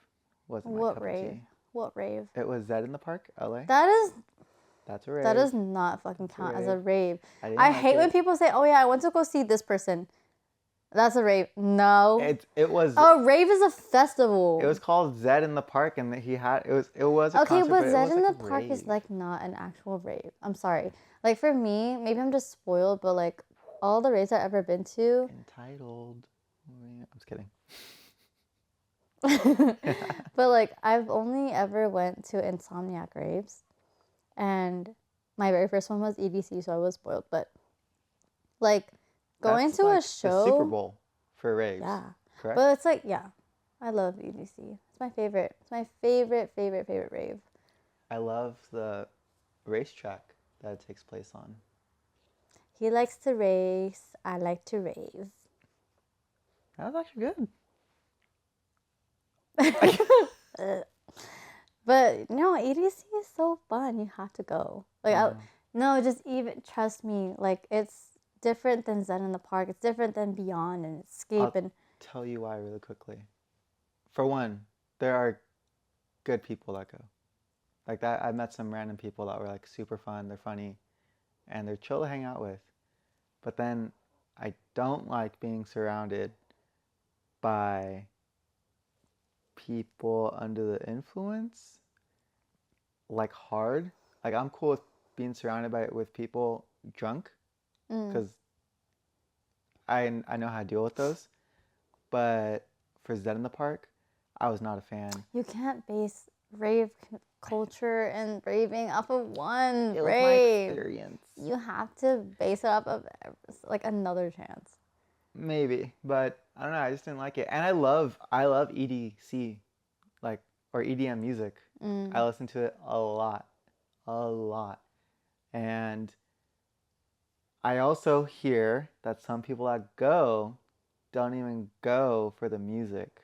Wasn't my What cup rave? of tea. What rave? It was Zed in the Park, LA. That's a rave. That does not fucking count as a rave. I hate when people say, "Oh yeah, I went to go see this person." That's a rave. No. It was. A rave is a festival. It was called Zed in the Park, and he had it was. A Okay, concert, but Zed in like the Park is like not an actual rave. I'm sorry. Like for me, maybe I'm just spoiled, but like all the raves I've ever been to. Entitled. I'm just kidding. But like I've only ever went to Insomniac raves, and my very first one was EDC, so I was spoiled. But like going That's to like a show, the Super Bowl for raves. yeah, correct. but it's like I love EDC. It's my favorite. It's my favorite rave. I love the racetrack that it takes place on. He likes to race. I like to rave. That was actually good. But no, EDC is so fun. You have to go. Like, no, just even trust me. Like, it's different than Zen in the Park. It's different than Beyond and Escape. And tell you why really quickly. For one, there are good people that go. Like that, I met some random people that were like super fun. They're funny, and they're chill to hang out with. But then, I don't like being surrounded by people under the influence, like hard. Like I'm cool with being surrounded with people drunk, because I know how to deal with those. But for Zed in the Park, I was not a fan. You can't base rave culture and raving off of one It was rave. my experience. You have to base it off of like another chance. Maybe, but I don't know. I just didn't like it, and I love EDC, like or EDM music. I listen to it a lot, and I also hear that some people that go don't even go for the music.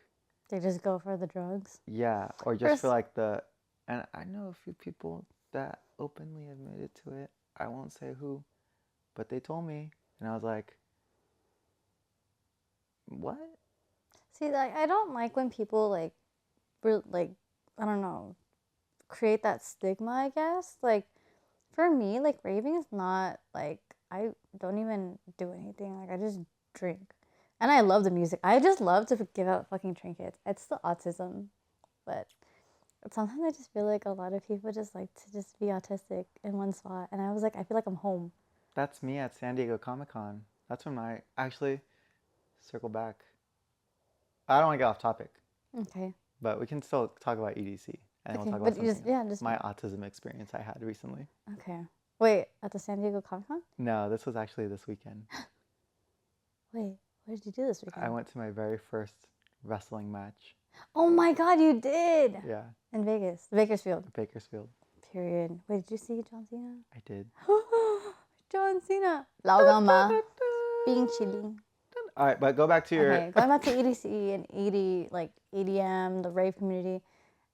They just go for the drugs. Yeah, or just for like the. And I know a few people that openly admitted to it. I won't say who, but they told me, and I was like, "What?" See, like I don't like when people like I don't know, create that stigma. I guess like for me, like raving is not like I don't even do anything. Like I just drink, and I love the music. I just love to give out fucking trinkets. It's the autism, but. Sometimes I just feel like a lot of people just like to just be autistic in one spot. And I was like, I feel like I'm home. That's me at San Diego Comic-Con. That's when I actually circle back. I don't want to get off topic. Okay. But we can still talk about EDC. And we'll talk about just my autism experience I had recently. Okay. Wait, at the San Diego Comic-Con? No, this was actually this weekend. Wait, what did you do this weekend? I went to my very first wrestling match. Oh my God, you did! Yeah. In Vegas. Bakersfield. Bakersfield. Period. Wait, did you see John Cena? I did. John Cena. Lao Gama. Being chilling. All right, but go back to your... Okay, going back to EDC and EDM, the rave community.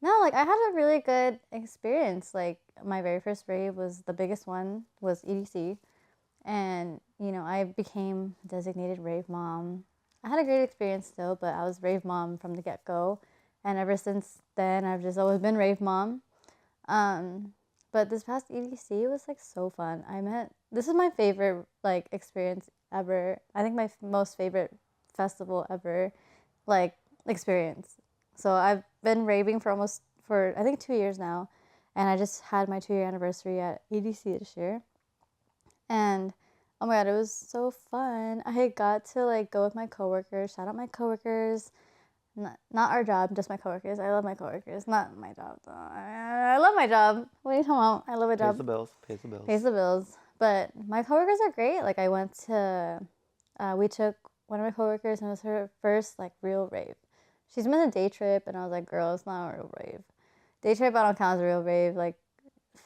No, like I had a really good experience. Like my very first rave was the biggest one was EDC. And, you know, I became designated rave mom. I had a great experience still, but I was rave mom from the get-go. And ever since then, I've just always been rave mom. But this past EDC was like so fun. This is my favorite like experience ever. I think my most favorite festival ever, like experience. So I've been raving for I think 2 years now. And I just had my 2-year anniversary at EDC this year. And oh my God, it was so fun. I got to like go with my coworkers. Shout out my coworkers. Not our job, just my coworkers. I love my coworkers. Not my job though. I love my job. What are you talking about? I love my job. Pays the bills. Pays the bills. Pays the bills. But my coworkers are great. Like I went to, we took one of my coworkers and it was her first like real rave. She's been a day trip and I was like, girl, it's not a real rave. Day trip I don't count as a real rave. Like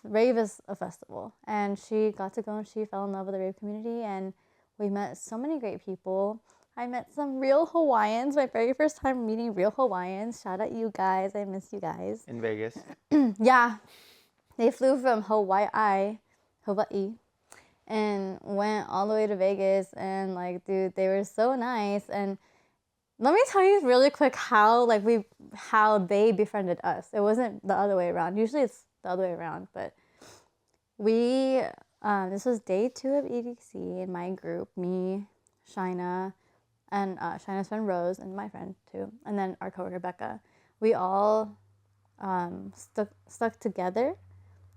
rave is a festival. And she got to go and she fell in love with the rave community. And we met so many great people. I met some real Hawaiians. My very first time meeting real Hawaiians. Shout out you guys. I miss you guys. In Vegas. Yeah. They flew from Hawaii, and went all the way to Vegas. And like, dude, they were so nice. And let me tell you really quick how they befriended us. It wasn't the other way around. Usually it's the other way around, but we this was day 2 of EDC in my group. Me, Shina, and Shina's friend Rose, and my friend too, and then our coworker Becca. We all stuck together.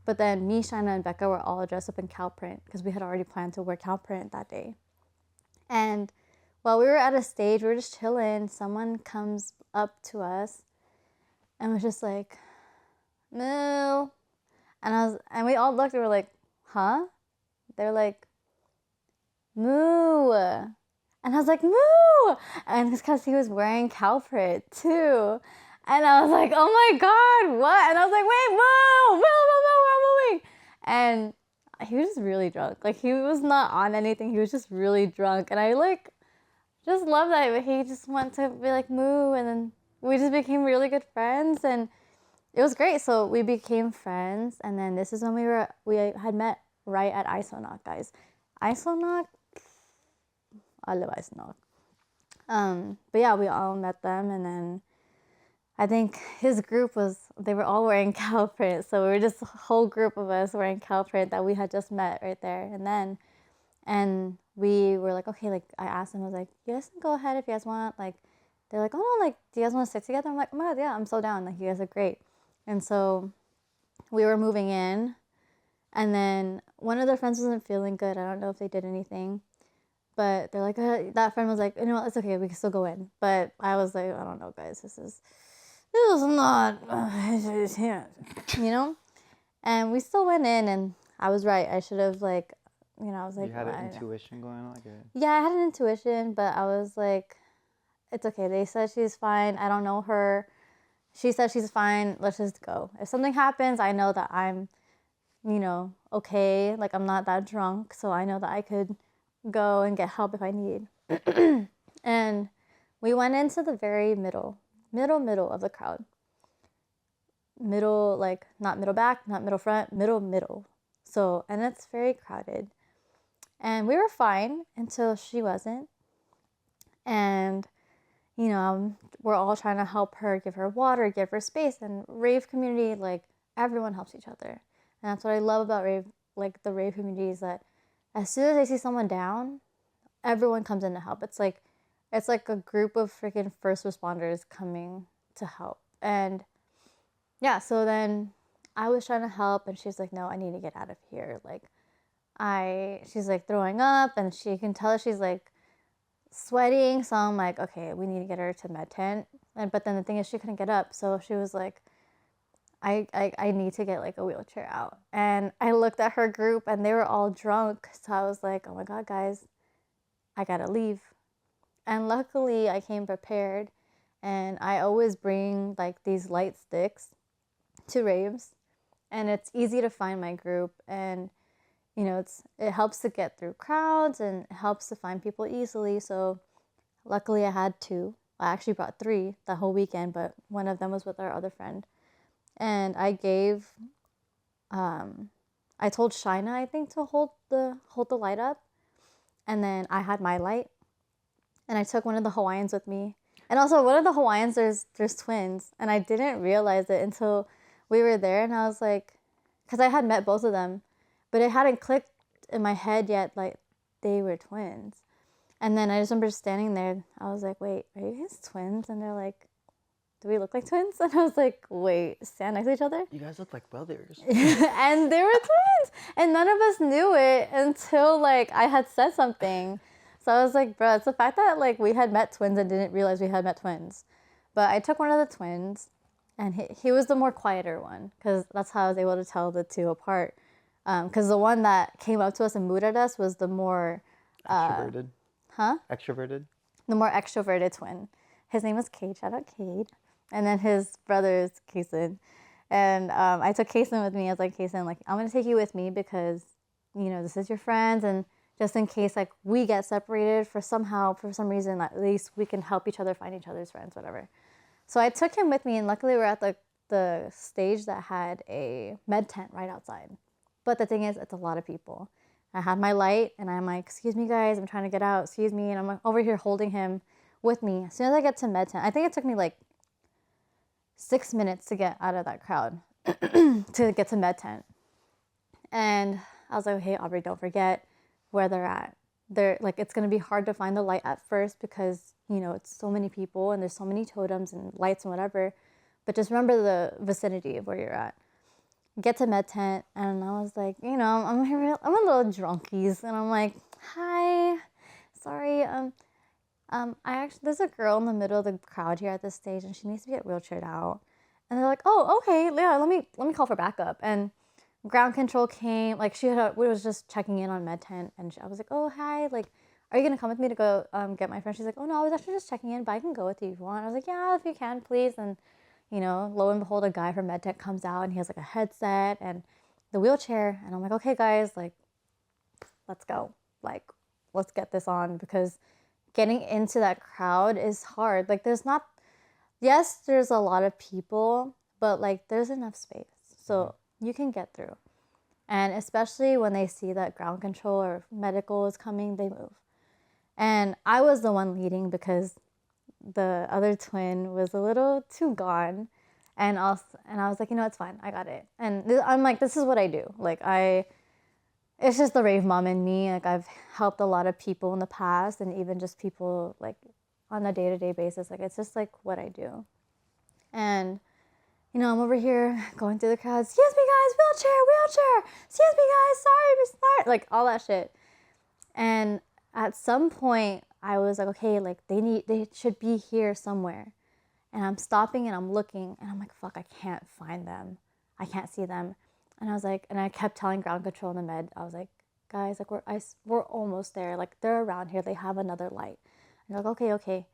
But then me, Shina, and Becca were all dressed up in cow print because we had already planned to wear cow print that day. And while we were at a stage, we were just chilling. Someone comes up to us and was just like, "Moo," and we all looked and were like, "Huh?" They're like, "Moo," and I was like, "Moo," and it's because he was wearing cow print too. And I was like, "Oh my God, what?" And I was like, "Wait, moo, moo, moo, moo, we're moving." And he was just really drunk. Like, he was not on anything. He was just really drunk. And I like just love that he just went to be like moo, and then we just became really good friends, and it was great. So we became friends, and then this is when we had met right at Isonoc, guys. Isonoc, I love Isonoc. But yeah, we all met them, and then I think his group they were all wearing cow print. So we were just a whole group of us wearing cow print that we had just met right there. And we were like, okay, like I asked them, I was like, you guys can go ahead if you guys want. Like, they're like, oh no, like, do you guys want to stick together? I'm like, oh my God, yeah, I'm so down. Like, you guys are great. And so we were moving in, and then one of their friends wasn't feeling good. I don't know if they did anything, but they're like, that friend was like, you know what, it's okay, we can still go in. But I was like, I don't know, guys, this is not, you know? And we still went in, and I was right. I should have, like, I was like... You had an intuition going on? Yeah, I had an intuition, but I was like, it's okay. They said she's fine. I don't know her. She said she's fine. Let's just go. If something happens, I know that I'm, okay. Like, I'm not that drunk, so I know that I could go and get help if I need. And we went into the very middle of the crowd. Middle, like, not middle back, not middle front, middle. So, and it's very crowded. And we were fine until she wasn't. And, we're all trying to help her, give her water, give her space. And rave community, like, everyone helps each other. And that's what I love about rave, like, the rave community, is that as soon as I see someone down, everyone comes in to help. It's like a group of freaking first responders coming to help. And yeah, so then I was trying to help, and she's like, no, I need to get out of here. Like, she's like throwing up, and she can tell she's like sweating. So I'm like, okay, we need to get her to med tent. But then the thing is, she couldn't get up. So she was like, I need to get like a wheelchair out. And I looked at her group, and they were all drunk. So I was like, oh my God, guys, I gotta leave. And luckily I came prepared, and I always bring like these light sticks to raves, and it's easy to find my group, and it helps to get through crowds, and it helps to find people easily. So luckily I had 2. I actually brought 3 the whole weekend, but one of them was with our other friend. And I told Shina, I think, to hold the light up, and then I had my light, and I took one of the Hawaiians with me. And also, one of the Hawaiians, there's twins, and I didn't realize it until we were there, and I was like, because I had met both of them, but it hadn't clicked in my head yet, like, they were twins. And then I just remember standing there, I was like, wait, are you guys twins? And they're like, do we look like twins? And I was like, wait, stand next to each other? You guys look like brothers. And they were twins, and none of us knew it until, like, I had said something. So I was like, bro, it's the fact that, like, we had met twins and didn't realize we had met twins. But I took one of the twins, and he was the more quieter one, because that's how I was able to tell the 2 apart. Because the one that came up to us and mooed at us was the more... extroverted. Huh? Extroverted? The more extroverted twin. His name was Cade. Shout out Cade. And then his brother is Kason. And I took Kason with me. I was like, Kason, like, I'm going to take you with me because, this is your friends, and just in case like we get separated for some reason, at least we can help each other find each other's friends, whatever. So I took him with me, and luckily we're at the stage that had a med tent right outside. But the thing is, it's a lot of people. I had my light, and I'm like, excuse me, guys, I'm trying to get out. Excuse me. And I'm like, over here holding him with me. As soon as I get to med tent, I think it took me like 6 minutes to get out of that crowd to get to med tent. And I was like, hey, Aubrey, don't forget where they're at. They're like, it's going to be hard to find the light at first because, you know, it's so many people and there's so many totems and lights and whatever. But just remember the vicinity of where you're at. Get to med tent, and I was like, you know, I'm a little drunkies, and I'm like, hi, sorry, I actually, there's a girl in the middle of the crowd here at this stage, and she needs to get wheelchaired out. And they're like, oh, okay, yeah, let me call for backup. And ground control came, like we was just checking in on med tent, and I was like, oh, hi, like, are you gonna come with me to go get my friend? She's like, oh no, I was actually just checking in, but I can go with you if you want. I was like, yeah, if you can, please. And you know, lo and behold, a guy from MedTech comes out, and he has like a headset and the wheelchair. And I'm like, okay, guys, like, let's go. Like, let's get this on, because getting into that crowd is hard. Like, yes, there's a lot of people, but like, there's enough space. So you can get through. And especially when they see that ground control or medical is coming, they move. And I was the one leading because the other twin was a little too gone, and I was like, you know, it's fine, I got it. And I'm like, this is what I do. Like, it's just the rave mom in me. Like, I've helped a lot of people in the past, and even just people like on a day-to-day basis. Like, it's just like what I do. And you know, I'm over here going through the crowd. Excuse me, guys, wheelchair. Excuse me, guys, sorry, like all that shit. And at some point, I was like, okay, like they should be here somewhere. And I'm stopping and I'm looking, and I'm like, fuck, I can't find them. I can't see them. And I was like, and I kept telling ground control and the med, I was like, guys, like we're almost there. Like, they're around here. They have another light. And they're like, okay.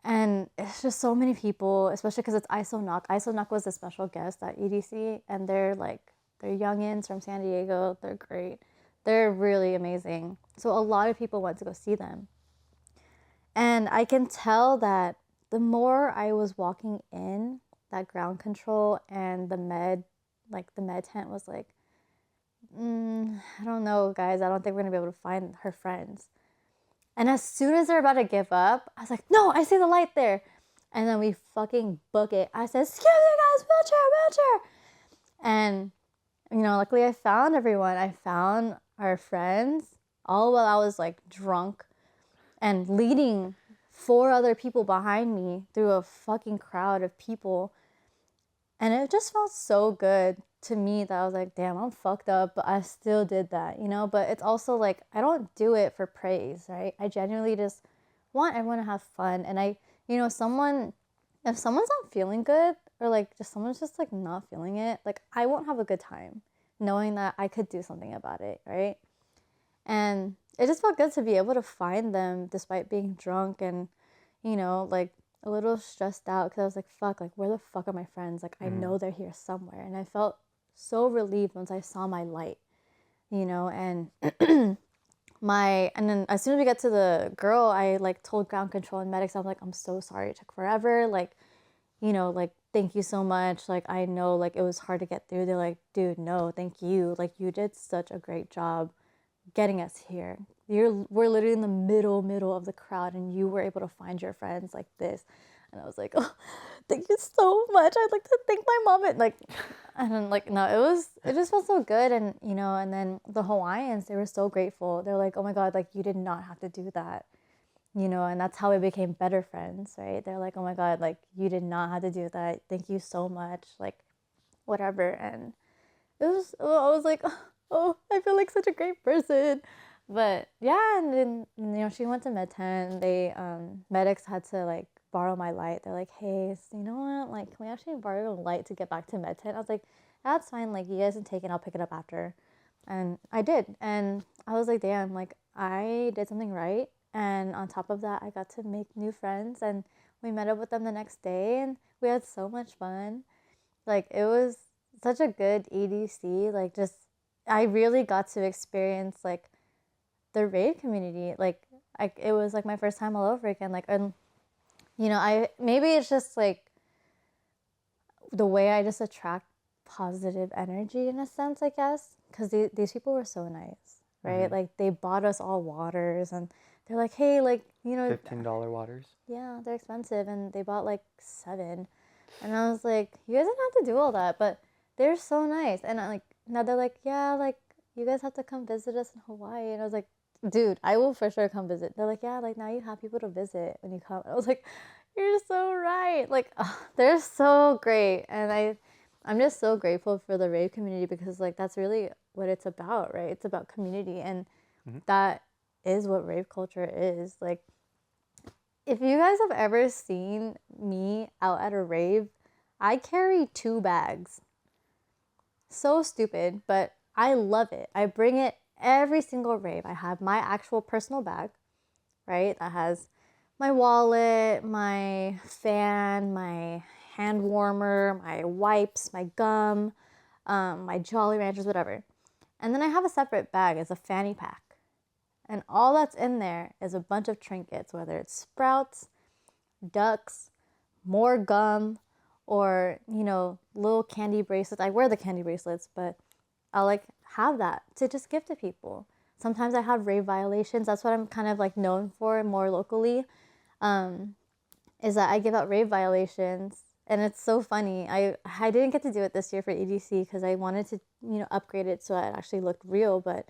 And it's just so many people, especially because it's ISONOC. ISONOC was a special guest at EDC, and they're youngins from San Diego. They're great. They're really amazing. So a lot of people went to go see them. And I can tell that the more I was walking in, that ground control and the med tent was like, I don't know, guys. I don't think we're going to be able to find her friends. And as soon as they're about to give up, I was like, no, I see the light there. And then we fucking book it. I said, excuse me, guys, wheelchair. And, you know, luckily I found everyone. I found our friends, all while I was like drunk and leading 4 other people behind me through a fucking crowd of people. And it just felt so good to me that I was like, damn, I'm fucked up, but I still did that, you know? But it's also like, I don't do it for praise, right? I genuinely just want everyone to have fun. And if someone's not feeling good, or like just someone's just like not feeling it, like I won't have a good time knowing that I could do something about it, right? And it just felt good to be able to find them despite being drunk and, you know, like a little stressed out, because I was like, fuck, like where the fuck are my friends? Like, I know they're here somewhere. And I felt so relieved once I saw my light, you know. And and then as soon as we got to the girl, I like told ground control and medics, I'm like, I'm so sorry it took forever, like, you know, like, thank you so much, like, I know, like, it was hard to get through. They're like, dude, no, thank you, like, you did such a great job getting us here. We're literally in the middle of the crowd, and you were able to find your friends like this. And I was like, oh, thank you so much. I'd like to thank my mom. And like, and then like, no, it just felt so good. And, you know, and then the Hawaiians, they were so grateful. They're like, oh my God, like you did not have to do that, you know. And that's how we became better friends, right? They're like, oh my God, like you did not have to do that. Thank you so much. Like, whatever. And I was like, oh, I feel like such a great person. But yeah, and then, you know, she went to med tent. They medics had to like borrow my light. They're like, hey, so you know what, like, can we actually borrow your light to get back to med tent? I was like, that's fine, like you guys can take it, I'll pick it up after. And I did. And I was like, damn, like I did something right. And on top of that, I got to make new friends, and we met up with them the next day, and we had so much fun. Like, it was such a good EDC. Like, just I really got to experience like the rave community, like, it was like my first time all over again. Like, and you know, maybe it's just like the way I just attract positive energy in a sense, I guess, because these people were so nice, right? Like, they bought us all waters, and they're like, hey, like, you know, $15 waters. yeah, they're expensive, and they bought like 7, and I was like, you guys didn't have to do all that, but they're so nice. And I, like, now they're like, yeah, like, you guys have to come visit us in Hawaii, and I was like, dude, I will for sure come visit. They're like, yeah, like, now you have people to visit when you come. I was like, you're so right. Like, they're so great, and I'm just so grateful for the rave community, because like that's really what it's about, right? It's about community, and that is what rave culture is. Like, if you guys have ever seen me out at a rave, I carry 2 bags. So stupid, but I love it. I bring it every single rave. I have my actual personal bag, right? That has my wallet, my fan, my hand warmer, my wipes, my gum, my Jolly Ranchers, whatever. And then I have a separate bag as a fanny pack. And all that's in there is a bunch of trinkets, whether it's Sprouts, Ducks, more gum, or, you know, little candy bracelets. I wear the candy bracelets, but I'll like have that to just give to people. Sometimes I have rave violations. That's what I'm kind of like known for more locally, is that I give out rave violations. And it's so funny. I didn't get to do it this year for EDC because I wanted to, you know, upgrade it so it actually looked real. But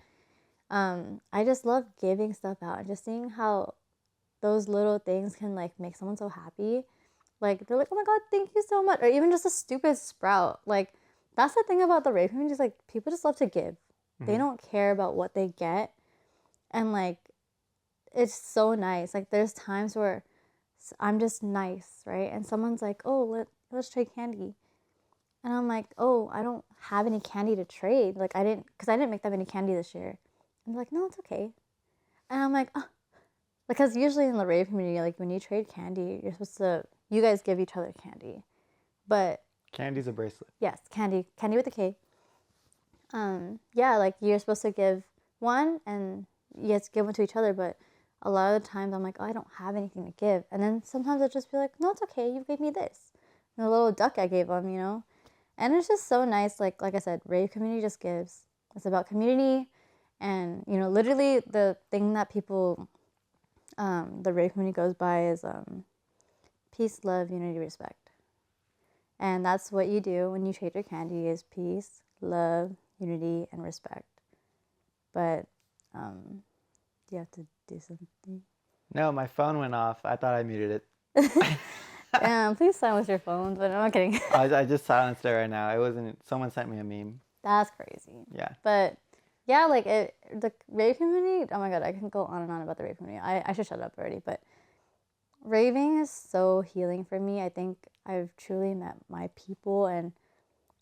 I just love giving stuff out and just seeing how those little things can like make someone so happy. Like, they're like, oh my God, thank you so much. Or even just a stupid Sprout. Like, that's the thing about the rave community, is like, people just love to give. They don't care about what they get. And like, it's so nice. Like, there's times where I'm just nice, right? And someone's like, oh, let's trade candy. And I'm like, oh, I don't have any candy to trade. Like, because I didn't make that many candy this year. And they're like, no, it's okay. And I'm like, oh. Because usually in the rave community, like, when you trade candy, you guys give each other candy. But Candy's a bracelet. yes, candy with a K. Yeah, like, you're supposed to give one, and you have to give one to each other, but a lot of the times I'm like, oh, I don't have anything to give. And then sometimes I'll just be like, no, it's okay, you gave me this. And the little duck I gave them, you know? And it's just so nice. Like I said, rave community just gives. It's about community. And, you know, literally the thing that people, the rave community goes by is peace, love, unity, respect. And that's what you do when you trade your candy, is peace, love, unity, and respect. But you have to do something. No, my phone went off. I thought I muted it. Damn, please silence your phones. But I'm not kidding. I just silenced it right now. It wasn't. Someone sent me a meme. That's crazy. Yeah. But yeah, like, the rave community. Oh my God, I can go on and on about the rave community. I should shut up already. But raving is so healing for me. I think I've truly met my people, and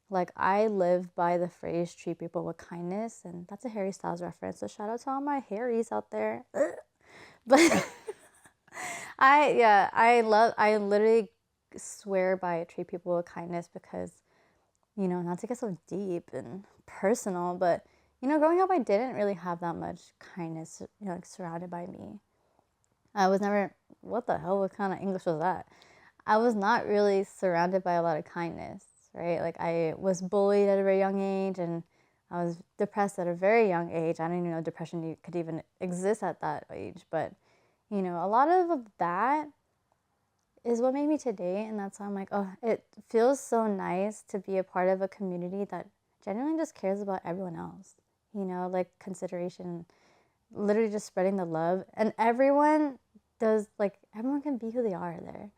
like, I live by the phrase "treat people with kindness," and that's a Harry Styles reference. So shout out to all my Harrys out there. But I literally swear by treat people with kindness, because, you know, not to get so deep and personal, but, you know, growing up, I didn't really have that much kindness, you know, like, surrounded by me. I was never, what the hell, what kind of English was that? I was not really surrounded by a lot of kindness, right? Like, I was bullied at a very young age, and I was depressed at a very young age. I didn't even know depression could even exist at that age. But, you know, a lot of that is what made me today. And that's why I'm like, oh, it feels so nice to be a part of a community that genuinely just cares about everyone else. You know, like, consideration, literally just spreading the love. And everyone can be who they are there.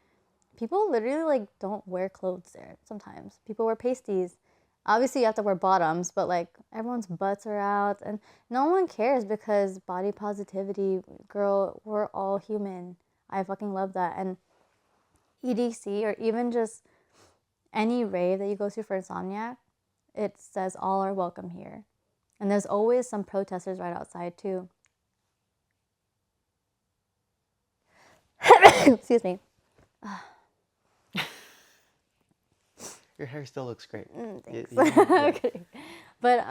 People literally, like, don't wear clothes there sometimes. People wear pasties. Obviously, you have to wear bottoms, but, like, everyone's butts are out, and no one cares, because body positivity, girl, we're all human. I fucking love that. And EDC, or even just any rave that you go to for Insomniac, it says all are welcome here. And there's always some protesters right outside, too. Excuse me. Your hair still looks great. Thanks. Yeah. Okay. But,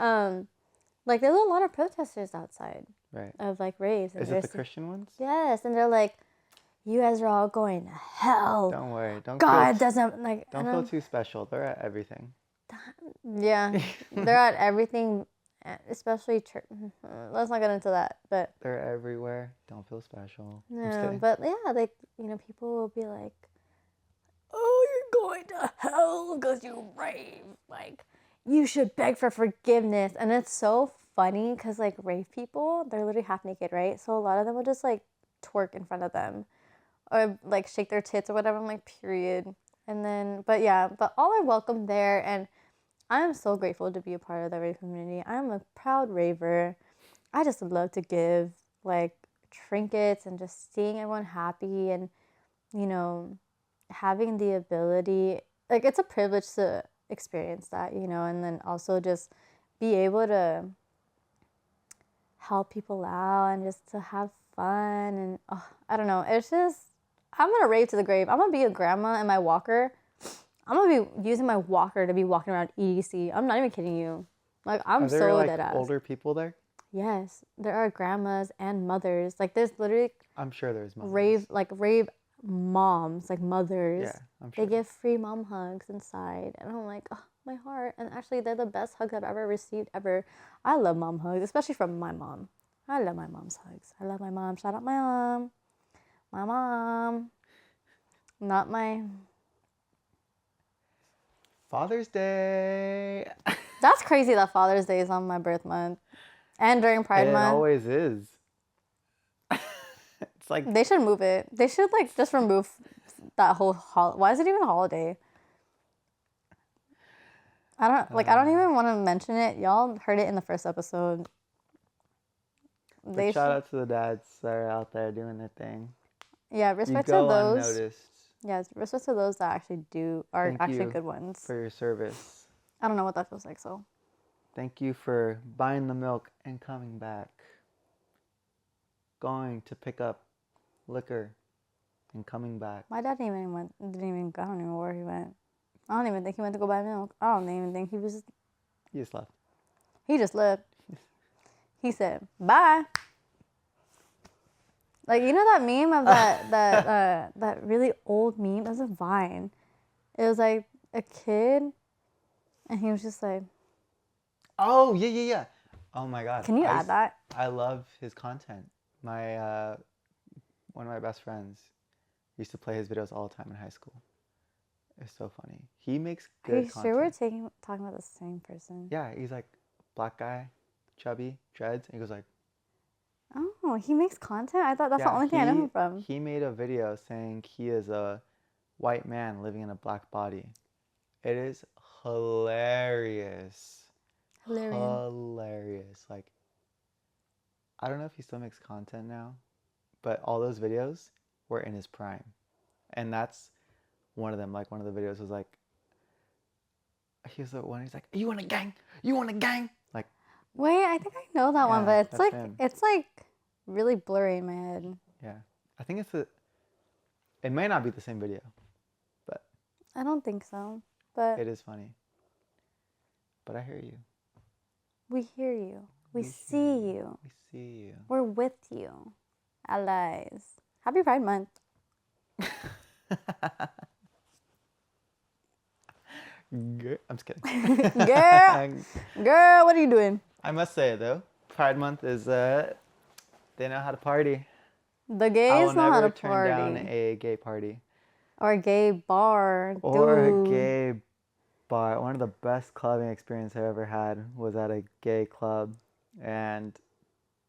like, there's a lot of protesters outside. Right. of like raves. And Is it the Christian ones? Yes, and they're like, you guys are all going to hell. Don't worry. God doesn't like. Don't feel too special. They're at everything. Yeah, they're at everything, especially church. Let's not get into that, but they're everywhere. Don't feel special. no, but yeah, like people will be like, "Oh, you're going to hell because you rave." Like, you should beg for forgiveness, and it's so funny because like rave people, they're literally half naked, right? So a lot of them will just like twerk in front of them, or like shake their tits or whatever. I'm like, period. And then, but all are welcome there, and I am so grateful to be a part of the rave community. I'm a proud raver. I just love to give like trinkets and just seeing everyone happy and, having the ability, like it's a privilege to experience that, and then also just be able to help people out and just to have fun. And I don't know. It's just, I'm going to rave to the grave. I'm going to be a grandma in my walker. I'm gonna be using my walker to be walking around EDC. I'm not even kidding you. Like, I'm so like dead ass. older people there? Yes, there are grandmas and mothers. Like, there's literally I'm sure there's mothers. rave moms, like mothers. Yeah, I'm sure. They give free mom hugs inside, and I'm like, oh, my heart. And actually, they're the best hugs I've ever received ever. I love mom hugs, especially from my mom. I love my mom's hugs. I love my mom. Shout out my mom. My mom. Not my. Father's Day. That's crazy that Father's Day is on my birth month and during Pride Month. It always is. It's like they should move it. They should like just remove that whole Why is it even a holiday? I don't even want to mention it. Y'all heard it in the first episode. Shout out to the dads that are out there doing their thing. Yeah, respect to those. Unnoticed. Yeah, respect to those that actually are actually good ones. For your service. I don't know what that feels like, so. Thank you for buying the milk and coming back. Going to pick up liquor and coming back. My dad I don't even know where he went. I don't even think he went to go buy milk. I don't even think he just left. He just left. He said, bye. Like, you know that meme of that really old meme? It was a Vine. It was like a kid, and he was just like... Oh, yeah. Oh, my God. Can you add that? I love his content. One of my best friends used to play his videos all the time in high school. It's so funny. He makes good content. Are you sure we're talking about the same person? Yeah, he's like black guy, chubby, dreads, and he goes like... Oh, he makes content? I thought that's the only thing I know him from. He made a video saying he is a white man living in a black body. It is hilarious. Hilarious. Like, I don't know if he still makes content now, but all those videos were in his prime. And that's one of them. Like, one of the videos was like, he's like, you want a gang? You want a gang? Like, wait, I think I know that one, but it's like really blurry in my head. Yeah. I think it may not be the same video, but I don't think so. But it is funny. But I hear you. We hear you. We see you. We see you. We're with you. Allies. Happy Pride Month. I'm just kidding. Girl, what are you doing? I must say, though, Pride Month is, they know how to party. The gays know how to party. I will never turn down a gay party. Or a gay bar. Or a gay bar. One of the best clubbing experiences I ever had was at a gay club. And,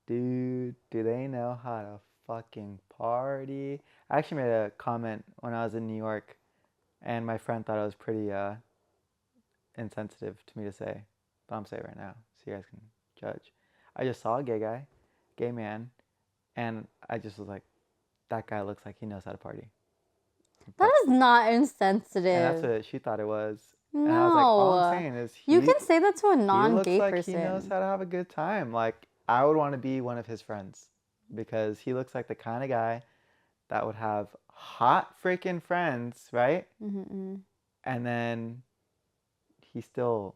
dude, do they know how to fucking party? I actually made a comment when I was in New York, and my friend thought it was pretty insensitive to me to say, but I'm saying it right now so you guys can judge. I just saw a gay man, and I just was like, that guy looks like he knows how to party. That is not insensitive. And that's what she thought it was. No. And I was like, all I'm saying is you can say that to a non-gay person. He looks like he knows how to have a good time. Like, I would want to be one of his friends because he looks like the kind of guy that would have hot freaking friends, right? Mm-hmm. And then he still,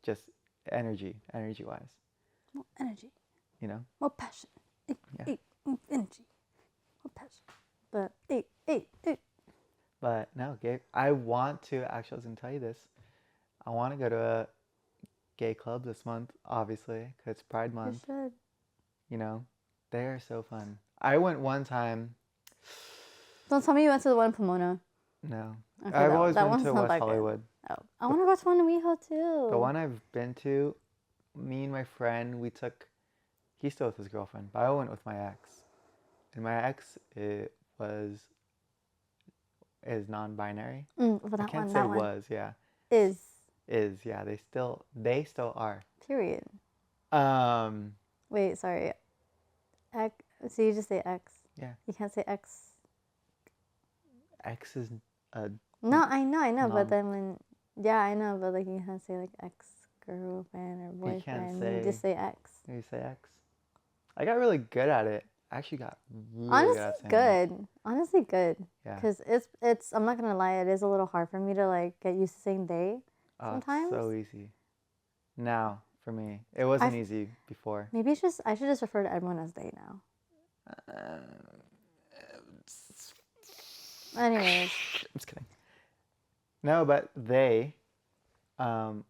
just energy-wise. Well, energy. you know. More passion. Yeah. Energy. More passion. But But no, gay. I want to actually. I was gonna tell you this. I want to go to a gay club this month, obviously, because it's Pride you Month. should. You know, they are so fun. I went one time. Don't tell me you went to the one in Pomona. No, Okay, I've that always been one's to not West that good. Hollywood. Oh, I want to go to one in WeHo too. The one I've been to, me and my friend, we took. He's still with his girlfriend, but I went with my ex, and my ex is non-binary. But I that can't one, say that one was, yeah. is. Yeah. They still are. Period. Um, Wait, sorry. X. So you just say X. yeah. You can't say X. X is a No, I know. But non. then when, yeah, I know. But like you can't say like ex girlfriend or You can't boyfriend. You just say X. You say X. I got really good at it. I actually got really Honestly, good at saying it. good. Honestly, good. Yeah. Because it's. I'm not gonna lie. It is a little hard for me to like get used to saying they. Oh, Sometimes. it's so easy. Now, for me, it wasn't easy before. Maybe it's just I should just refer to everyone as they now. Anyways. I'm just kidding. No, but they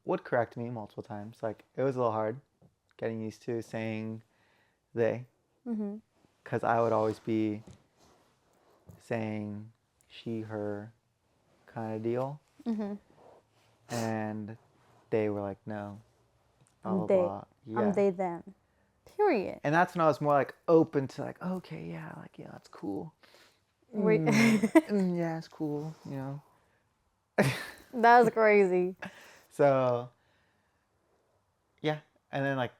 would correct me multiple times. Like, it was a little hard getting used to saying they. Because I would always be saying she, her kind of deal. And they were like, no. Blah, blah, blah. Yeah. I'm they, them. Period. And that's when I was more like open to like, okay, yeah, like, yeah, that's cool. Yeah, it's cool, you know. That's crazy. So, yeah. And then like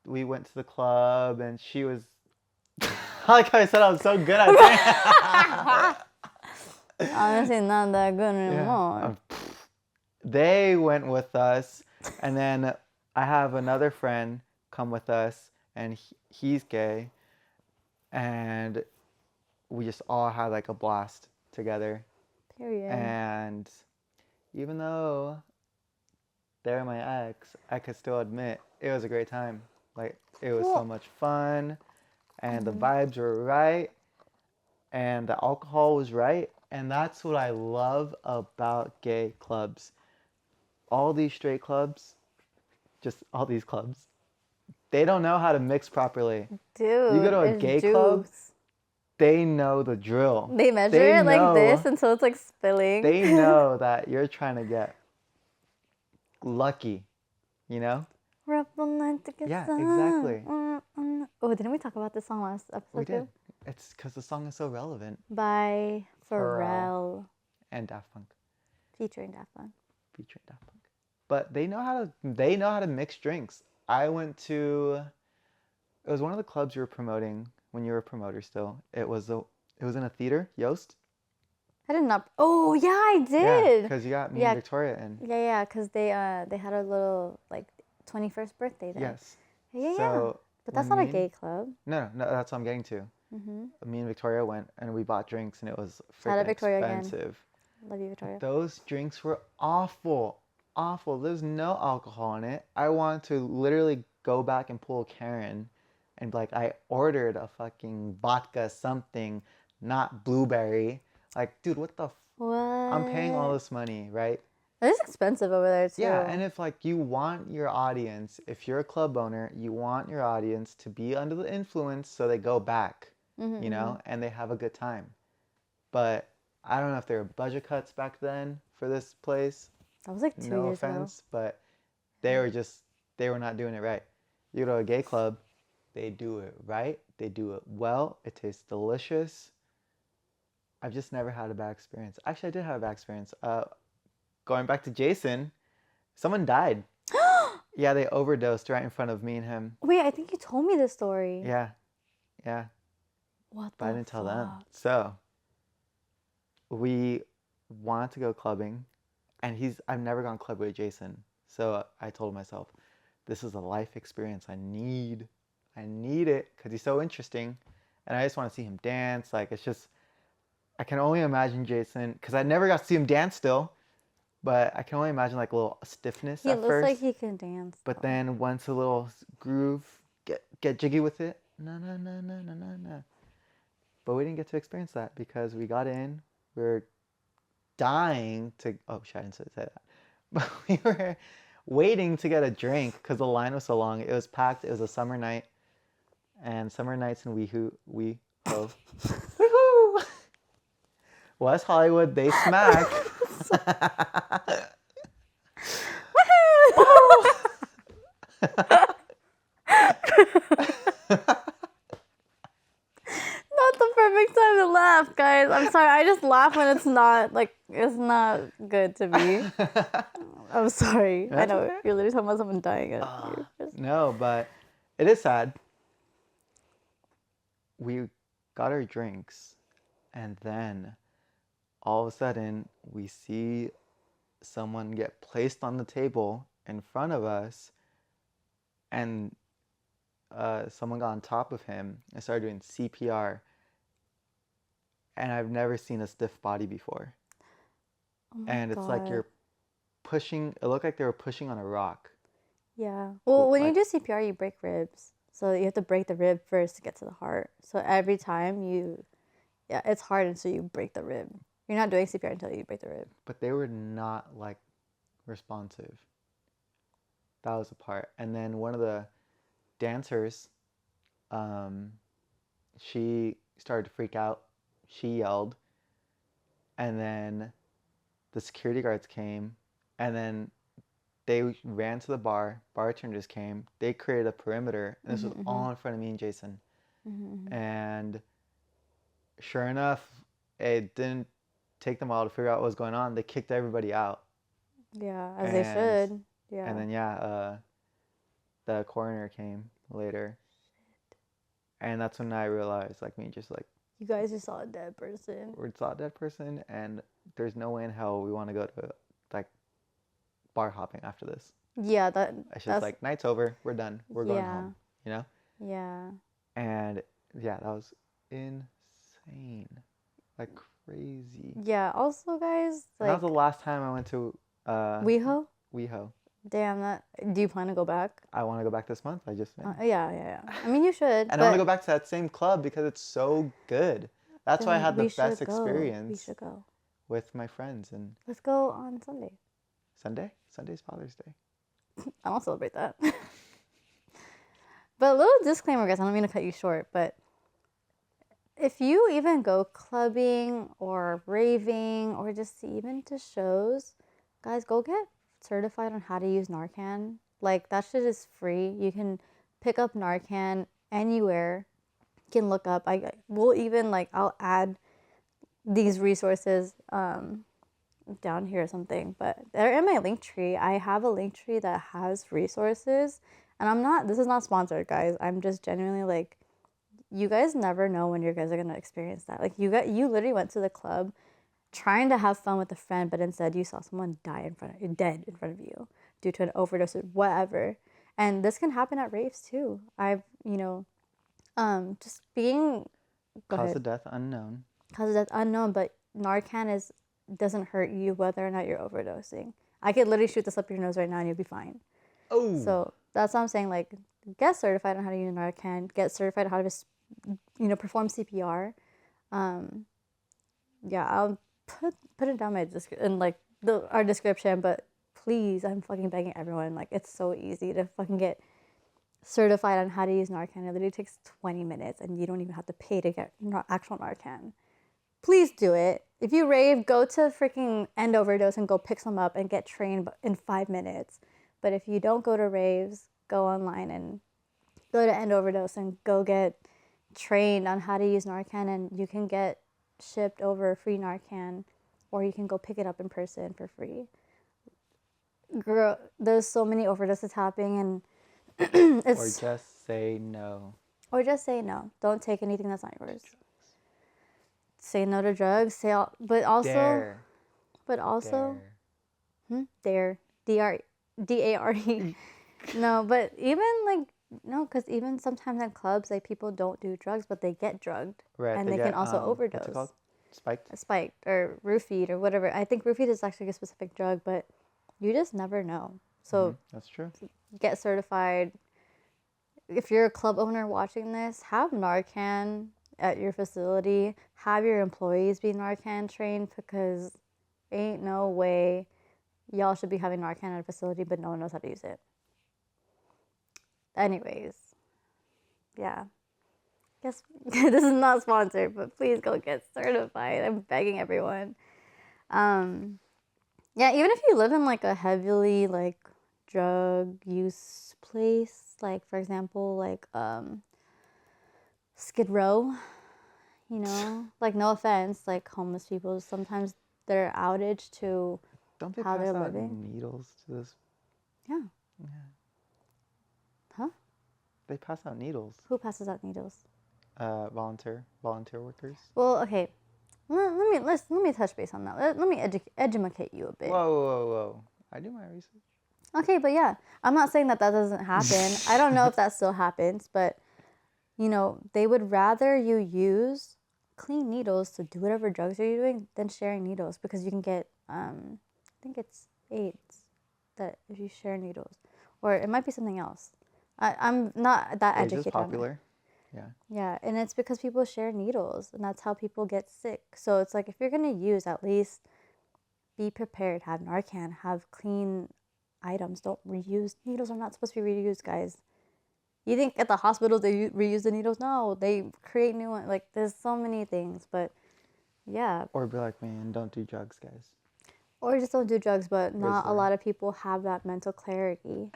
we went to the club and she was like I said, I was so good at that. Honestly, not that good anymore. They went with us, and then I have another friend come with us, and he's gay, and we just all had like a blast together. Period. And even though they're my ex, I could still admit it was a great time. Like, it was so much fun, and the vibes were right, and the alcohol was right, and that's what I love about gay clubs. All these straight clubs, just all these clubs, they don't know how to mix properly. Dude, you go to a gay club, they know the drill. They measure it like this until it's like spilling. They know that you're trying to get lucky, you know? Yeah, exactly. Oh, didn't we talk about this song last episode? We did. It's because the song is so relevant. By Pharrell. And Daft Punk. Featuring Daft Punk. But they know how to mix drinks. I went to, it was one of the clubs you were promoting when you were a promoter still. It was in a theater, Yost. I did not. Oh yeah, I did. Yeah, because you got me and Victoria in. Yeah, because they had a little like 21st birthday there. Yes. Yeah. But that's not a gay club. No, that's what I'm getting to. Me and Victoria went and we bought drinks and it was freaking expensive. Again. Love you, Victoria. Those drinks were awful. There's no alcohol in it. I want to literally go back and pull Karen and be like, I ordered a fucking vodka something, not blueberry. Like, dude, what the what? I'm paying all this money, right? It is expensive over there too. Yeah, and if like you want your audience, if you're a club owner, you want your audience to be under the influence so they go back, you know, and they have a good time. But I don't know if there were budget cuts back then for this place. That was like 2 years ago. No offense, but they were not doing it right. You go to a gay club, they do it right, they do it well, it tastes delicious. I've just never had a bad experience. Actually, I did have a bad experience. Going back to Jason, someone died. Yeah, they overdosed right in front of me and him. Wait, I think you told me this story. Yeah. What? But I didn't tell them. So we wanted to go clubbing, and I've never gone clubbing with Jason. So I told myself, this is a life experience. I need it because he's so interesting, and I just want to see him dance. Like, it's just, I can only imagine Jason, because I never got to see him dance still, but I can only imagine like a little stiffness at first. He looks like he can dance. But then once a little groove get jiggy with it. No, no, no, no, no, no, no. But we didn't get to experience that because we got in. We were dying to. Oh shit! I didn't say that. But we were waiting to get a drink because the line was so long. It was packed. It was a summer night, and summer nights in WeHo. Woohoo! West Hollywood, they smack. Not the perfect time to laugh, guys. I'm sorry. I just laugh when it's not good to be. I'm sorry. That's I know okay. you're literally talking about someone dying. No, but it is sad. We got our drinks, and then all of a sudden we see someone get placed on the table in front of us, and someone got on top of him and started doing CPR. And I've never seen a stiff body before. Oh my And it's like God. you're pushing. It looked like they were pushing on a rock. Yeah. Well, when you Like- do CPR, you break ribs. So you have to break the rib first to get to the heart. So every time it's hard until you break the rib. You're not doing CPR until you break the rib. But they were not like responsive. That was the part. And then one of the dancers, she started to freak out. She yelled. And then the security guards came. And then they ran to the bar. Bartenders came. They created a perimeter. And this was all in front of me and Jason. And sure enough, it didn't take them a while to figure out what was going on. They kicked everybody out. Yeah, as they should. Yeah. And then the coroner came later. And that's when I realized, like, me just like, you guys just saw a dead person. we saw a dead person, and there's no way in hell we want to go to like bar hopping after this. Yeah, It's just like, night's over, we're done, we're going Yeah. home, you know? Yeah. And yeah, that was insane, like crazy. Yeah. Also, guys, And that like was the last time I went to WeHo. WeHo. Damn, do you plan to go back? I want to go back this month. I just Yeah. I mean, you should. and I want to go back to that same club because it's so good. That's why I had the best experience We should go. with my friends. And Let's go on Sunday. Sunday's Father's Day. I don't celebrate that. But a little disclaimer, guys. I don't mean to cut you short, but if you even go clubbing or raving or just even to shows, guys, go get certified on how to use Narcan. Like, that shit is free. You can pick up Narcan anywhere. You can look up. We'll even, like, I'll add these resources down here or something, but they're in my link tree. I have a link tree that has resources, and this is not sponsored, guys. I'm just genuinely like, you guys never know when you guys are gonna experience that. Like, you literally went to the club trying to have fun with a friend, but instead you saw someone dead in front of you due to an overdose or whatever. And this can happen at raves too. I've just being Cause of death unknown. Cause of death unknown, but Narcan doesn't hurt you whether or not you're overdosing. I could literally shoot this up your nose right now and you'll be fine. Oh. So that's what I'm saying. Like, get certified on how to use Narcan. Get certified on how to, perform CPR. Yeah, I'll put it down in like our description. But please, I'm fucking begging everyone. Like, it's so easy to fucking get certified on how to use Narcan. It literally takes 20 minutes, and you don't even have to pay to get actual Narcan. Please do it. If you rave, go to freaking End Overdose and go pick some up and get trained in 5 minutes. But if you don't go to raves, go online and go to End Overdose and go get trained on how to use Narcan, and you can get shipped over free Narcan, or you can go pick it up in person for free. Girl, there's so many overdoses happening, and Or just say no. Or just say no. Don't take anything that's not yours. Say no to drugs. But also, Dare. Dare. DARE. No, but even like, no, because even sometimes in clubs, like, people don't do drugs, but they get drugged. Right. And they can also overdose. What's it called? Spiked? Spiked or roofied or whatever. I think roofied is actually a specific drug, but you just never know. So that's true. get certified. if you're a club owner watching this, have Narcan at your facility. Have your employees be Narcan trained, because ain't no way y'all should be having Narcan at a facility, but no one knows how to use it. Anyways, yeah. Guess this is not sponsored, but please go get certified. I'm begging everyone. Yeah, even if you live in like a heavily like drug use place, like for example, like Skid Row, you know, like no offense, like homeless people, sometimes their outage to Don't they how pass they're out living. needles to this? Yeah. Yeah. Huh? They pass out needles. Who passes out needles? Volunteer workers. Well, okay. Let me touch base on that. Let me educate you a bit. Whoa. I do my research. Okay, but yeah, I'm not saying that doesn't happen. I don't know if that still happens, but you know, they would rather you use clean needles to do whatever drugs you're doing than sharing needles, because you can get I think it's AIDS that if you share needles, or it might be something else. I'm not that AIDS educated is popular. Yeah. Yeah, and it's because people share needles, and that's how people get sick. So it's like, if you're gonna use, at least be prepared. Have Narcan. Have clean items. Don't reuse. Needles are not supposed to be reused, guys. You think at the hospitals they reuse the needles? No, they create new ones. Like, there's so many things, but yeah. Or be like me and don't do drugs, guys. Or just don't do drugs, but not a Or- lot of people have that mental clarity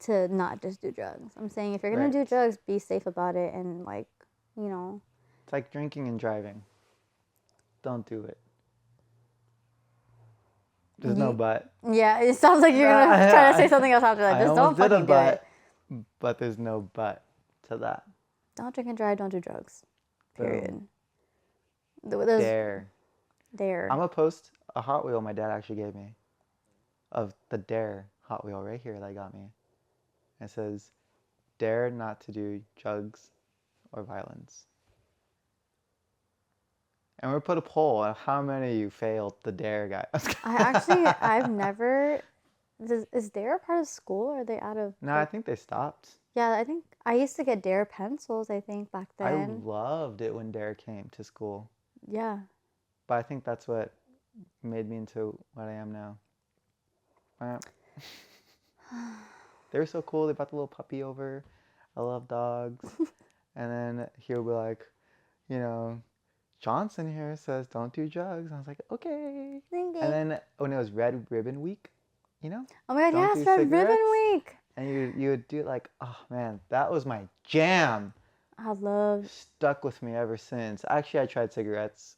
to not just do drugs. I'm saying, if you're gonna do Right. drugs, be safe about it, and like, you know, It's like drinking and driving. Don't do it. There's no but. Yeah, it sounds like you're gonna try to say something else after that. I Just don't almost did a fucking do it. but there's no but to that. Don't drink and drive. Don't do drugs. Period. Boom. There's Dare. there. I'm gonna post a Hot Wheel my dad actually gave me of the Dare Hot Wheel right here that got me. It says, "Dare not to do drugs or violence." And we put a poll on how many of you failed the Dare, guys. I've never. Is Dare a part of school, or are they out of? No, I think they stopped. Yeah, I think I used to get Dare pencils. I think back I then. loved it when Dare came to school. Yeah. But I think that's what made me into what I am now. They were so cool. They brought the little puppy over. I love dogs. And then he'll be like, you know, Johnson here says don't do drugs. And I was like, okay. Thank you. And then when it was Red Ribbon Week, you know? Oh my God, don't yes, do Red cigarettes. Ribbon Week. And you would do it like, oh man, that was my jam. I love. Stuck with me ever since. Actually, I tried cigarettes.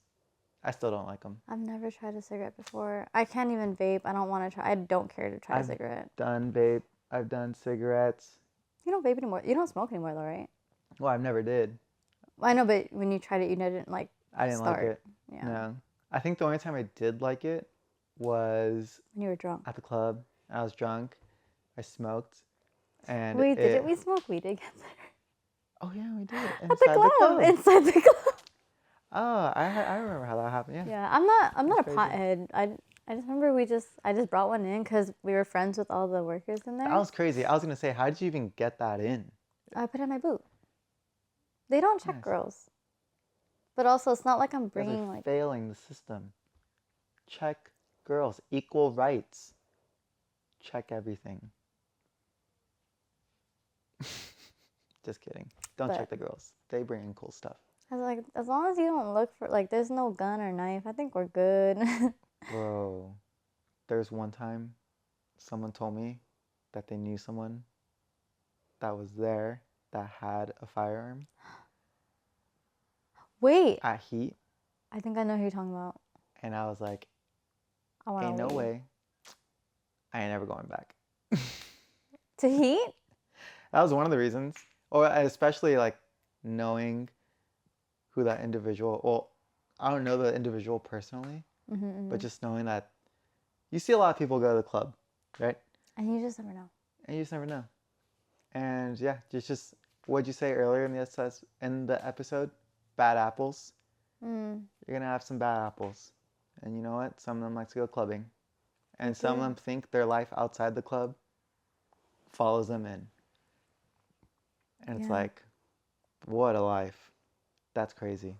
I still don't like them. I've never tried a cigarette before. I can't even vape. I don't want to try. I don't care to try a cigarette. I've done vape. I've done cigarettes. You don't vape anymore. You don't smoke anymore, though, right? Well, I've never did. I know, but when you tried it, you didn't like. I didn't start. like it. Yeah. No. I think the only time I did like it was when you were drunk. at the club. I was drunk. I smoked. And Wait, didn't we smoke weed together? Oh yeah, we did. At the club. Inside the club. Oh, I remember how that happened. Yeah. Yeah, I'm not a pothead. I just remember I just brought one in because we were friends with all the workers in there. That was crazy. I was gonna say, how did you even get that in? I put it in my boot. They don't check girls. But also, it's not like I'm bringing like failing the system. Check girls, equal rights. Check everything. Just kidding. Don't check the girls. They bring in cool stuff. I was like, as long as you don't look for like, there's no gun or knife, I think we're good. Bro, there's one time someone told me that they knew someone that was there that had a firearm. Wait. At Heat. I think I know who you're talking about. And I was like, ain't no way. I ain't never going back. To Heat? That was one of the reasons. Or especially like knowing who that individual, well, I don't know the individual personally, but just knowing that you see a lot of people go to the club, right? And you just never know. And you just never know. And yeah, just what'd you say earlier in the episode? Bad apples. You're gonna have some bad apples. And you know what? Some of them like to go clubbing. And some of them think their life outside the club follows them in. And it's Yeah. like, what a life. That's crazy.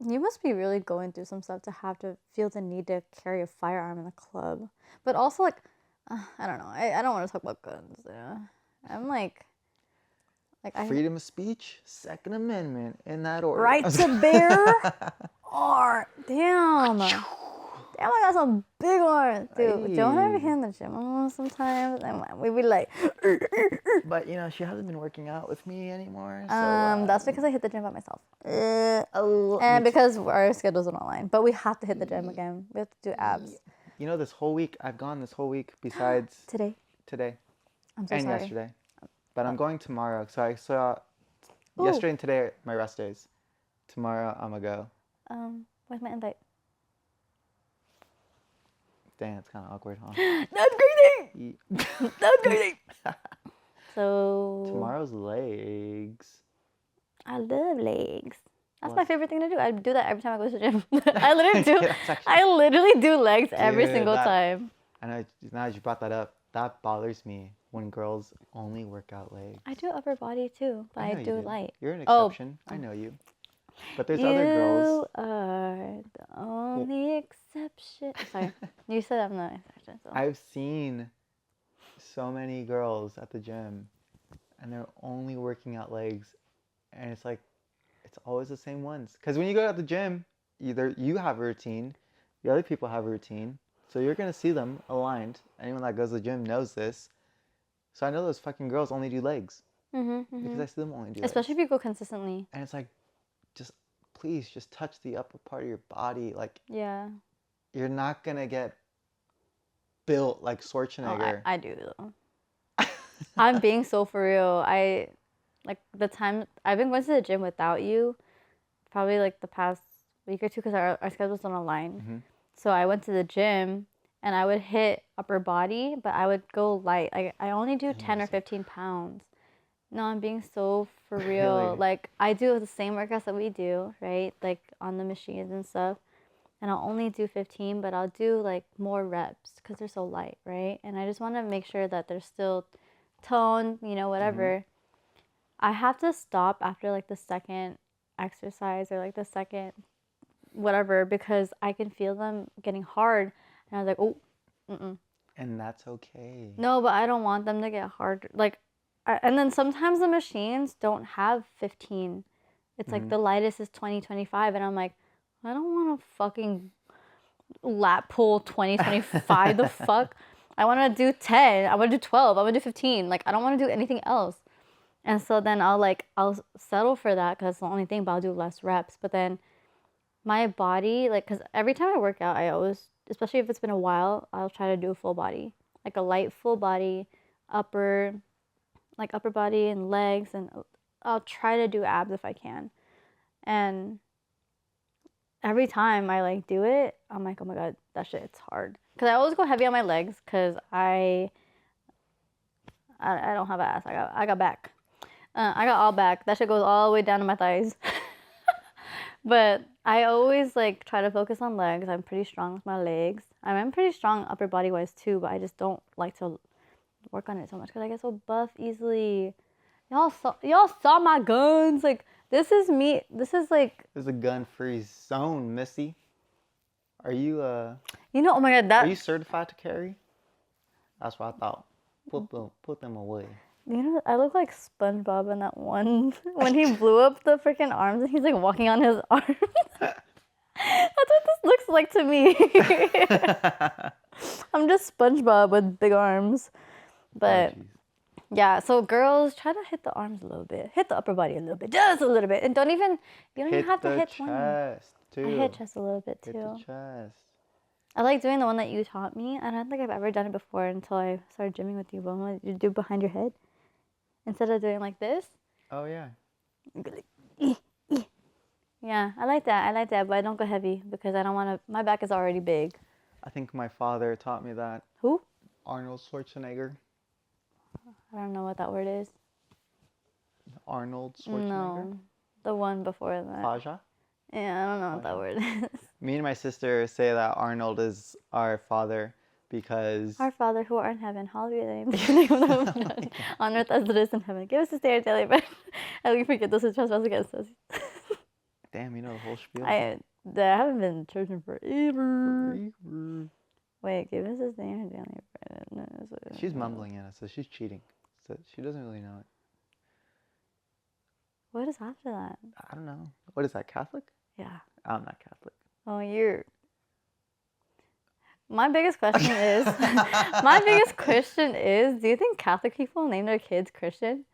You must be really going through some stuff to have to feel the need to carry a firearm in the club. But also, like, I don't know. I don't want to talk about guns. Yeah. I'm like Freedom of speech, Second Amendment, in that order. right to bear arm. Damn. Damn, I got some big arms, dude. Hey. Joe and I be hitting the gym almost sometimes, and we be like. But you know, she hasn't been working out with me anymore. So That's because I hit the gym by myself. oh, And because our schedules are online, but we have to hit the gym again. We have to do abs you know, this whole week I've gone this whole week besides today. I'm so and sorry. yesterday. But I'm going tomorrow. So I saw Ooh. yesterday and today are my rest days. Tomorrow I'm gonna go. Where's my invite? Dang, it's kind of awkward, huh? That's crazy. That's crazy. So Tomorrow's legs. I love legs. That's What? my favorite thing to do. I do that every time I go to the gym. I literally do. That's actually- I literally do legs every Dude, single that- time. I know. Now that you brought that up, that bothers me when girls only work out legs. I do upper body too, but I know you do light. You're an Oh. exception. I know you. But there's other girls. You are the only exception. Sorry, you said I'm the exception. So. I've seen so many girls at the gym, and they're only working out legs, and it's like, it's always the same ones. Because when you go to the gym, either you have a routine, the other people have a routine, so you're gonna see them aligned. Anyone that goes to the gym knows this. So I know those fucking girls only do legs because I see them only do legs. Especially if you go consistently. And it's like, please just touch the upper part of your body. Like, Yeah. you're not gonna get built like Schwarzenegger. Oh, I do though. I'm being so for real. Like the time I've been going to the gym without you, probably like the past week or two because our schedules don't align. So I went to the gym and I would hit upper body, but I would go light. I only do 10 or 15 pounds. No, I'm being so for real. Really? Like I do the same workouts that we do, right? Like on the machines and stuff. And I'll only do 15, but I'll do like more reps because they're so light, right? And I just want to make sure that they're still toned, you know, whatever. I have to stop after like the second exercise or like the second whatever because I can feel them getting hard. And I was like, oh, And that's okay. no, but I don't want them to get hard. Like, and then sometimes the machines don't have 15. It's like the lightest is 20, 25. And I'm like, I don't want to fucking lat pull 20, 25. The fuck? I want to do 10. I want to do 12. I want to do 15. Like, I don't want to do anything else. And so then I'll settle for that because it's the only thing, but I'll do less reps. But then my body, like, because every time I work out, I always, especially if it's been a while, I'll try to do a full body. Like a light full body, upper body and legs. And I'll try to do abs if I can. And every time I like do it, I'm like, oh my God, that shit, it's hard. Because I always go heavy on my legs because I don't have ass. I got back. I got all back. That shit goes all the way down to my thighs. But I always like try to focus on legs. I'm pretty strong with my legs. I'm pretty strong upper body wise too, but I just don't like to work on it so much because I get so buff easily. Y'all saw my guns. Like this is me. This is like. There's a gun-free zone, Missy. Are you You know, oh my God, Are you certified to carry? That's what I thought. Put them away. You know, I look like SpongeBob in that one when he blew up the freaking arms and he's like walking on his arms. That's what this looks like to me. I'm just SpongeBob with big arms. But yeah, so girls try to hit the arms a little bit, hit the upper body a little bit, just a little bit, and you don't even have to hit one. Chest too. I hit chest a little bit too. Hit the chest. I like doing the one that you taught me. I don't think I've ever done it before until I started gymming with you. But what you do behind your head instead of doing like this. Oh yeah. Yeah, I like that, but I don't go heavy because I don't want to. My back is already big. I think my father taught me that. Who? Arnold Schwarzenegger. I don't know what that word is. Arnold Schwarzenegger. No, the one before that. Faja? Yeah, I don't know what that word is. Me and my sister say that Arnold is our father because Our Father who art in heaven, hallowed be thy name. On earth as it is in heaven. Give us this day our daily bread. And we forget those who trespass against us. damn, you know the whole spiel. I haven't been to church in forever. Wait, give us this day our daily bread. She's mumbling at us, so she's cheating. So she doesn't really know it. What is after that? I don't know. What is that, Catholic? Yeah. I'm not Catholic. Oh, you're. My biggest question is, my biggest question is, do you think Catholic people name their kids Christian?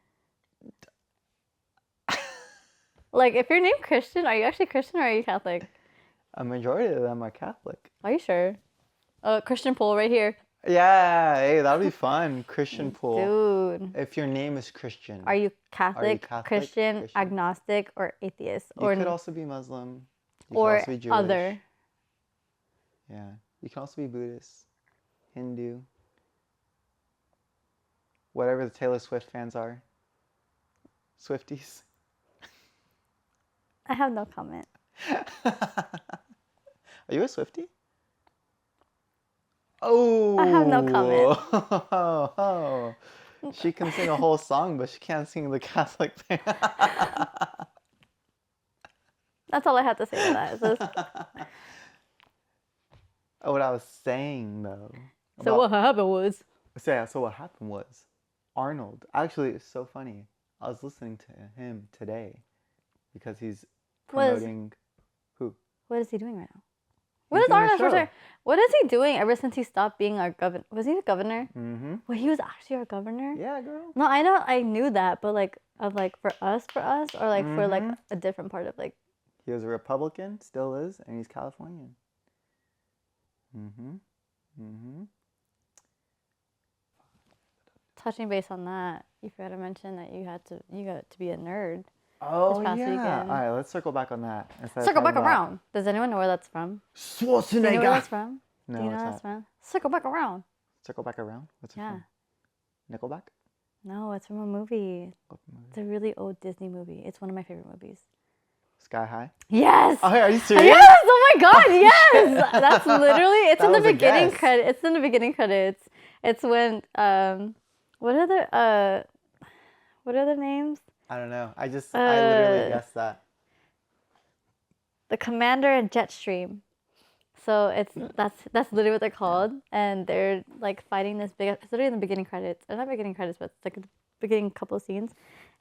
Like, if you're named Christian, are you actually Christian or are you Catholic? A majority of them are Catholic. Are you sure? Christian poll right here. Yeah, hey, that'll be fun. Christian poll. Dude. If your name is Christian. Are you Catholic, Christian, Christian, agnostic, or atheist? You could also be Muslim. You or could also be Jewish. other. Yeah. You can also be Buddhist, Hindu, whatever the Taylor Swift fans are. Swifties. I have no comment. Are you a Swiftie? Oh. I have no comment. Oh. She can sing a whole song, but she can't sing the Catholic thing. That's all I have to say to that. It's just... What I was saying though. So what happened was. So what happened was, Arnold. Actually, it's so funny. I was listening to him today, because he's promoting. Who? What is he doing right now? What is Arnold? What is he doing ever since he stopped being our governor? Was he the governor? Mm-hmm. Well, he was actually our governor. Yeah, girl. No, I know. I knew that, but like, of like for us, or like for like a different part of like. He was a Republican, still is, and he's Californian. Touching base on that, you forgot to mention that you got to be a nerd. Oh, this past yeah. weekend. All right, let's circle back on that. Circle back around. Does anyone know where that's from? Schwarzenegger. Do you know where that's from? No, Do you know where that's from? Circle back around. Circle back around? What's it from? Nickelback? No, it's from a movie. It's a really old Disney movie. It's one of my favorite movies. Sky High? Yes! Oh, are you serious? Yes! Oh my god, yes! That's literally, it's in the beginning credit. It's in the beginning credits. It's when, what are the names? I don't know. I literally guessed that. The Commander and Jetstream. So that's literally what they're called, and they're like fighting this big. It's literally in the beginning credits. Or not beginning credits, but it's like the beginning couple of scenes,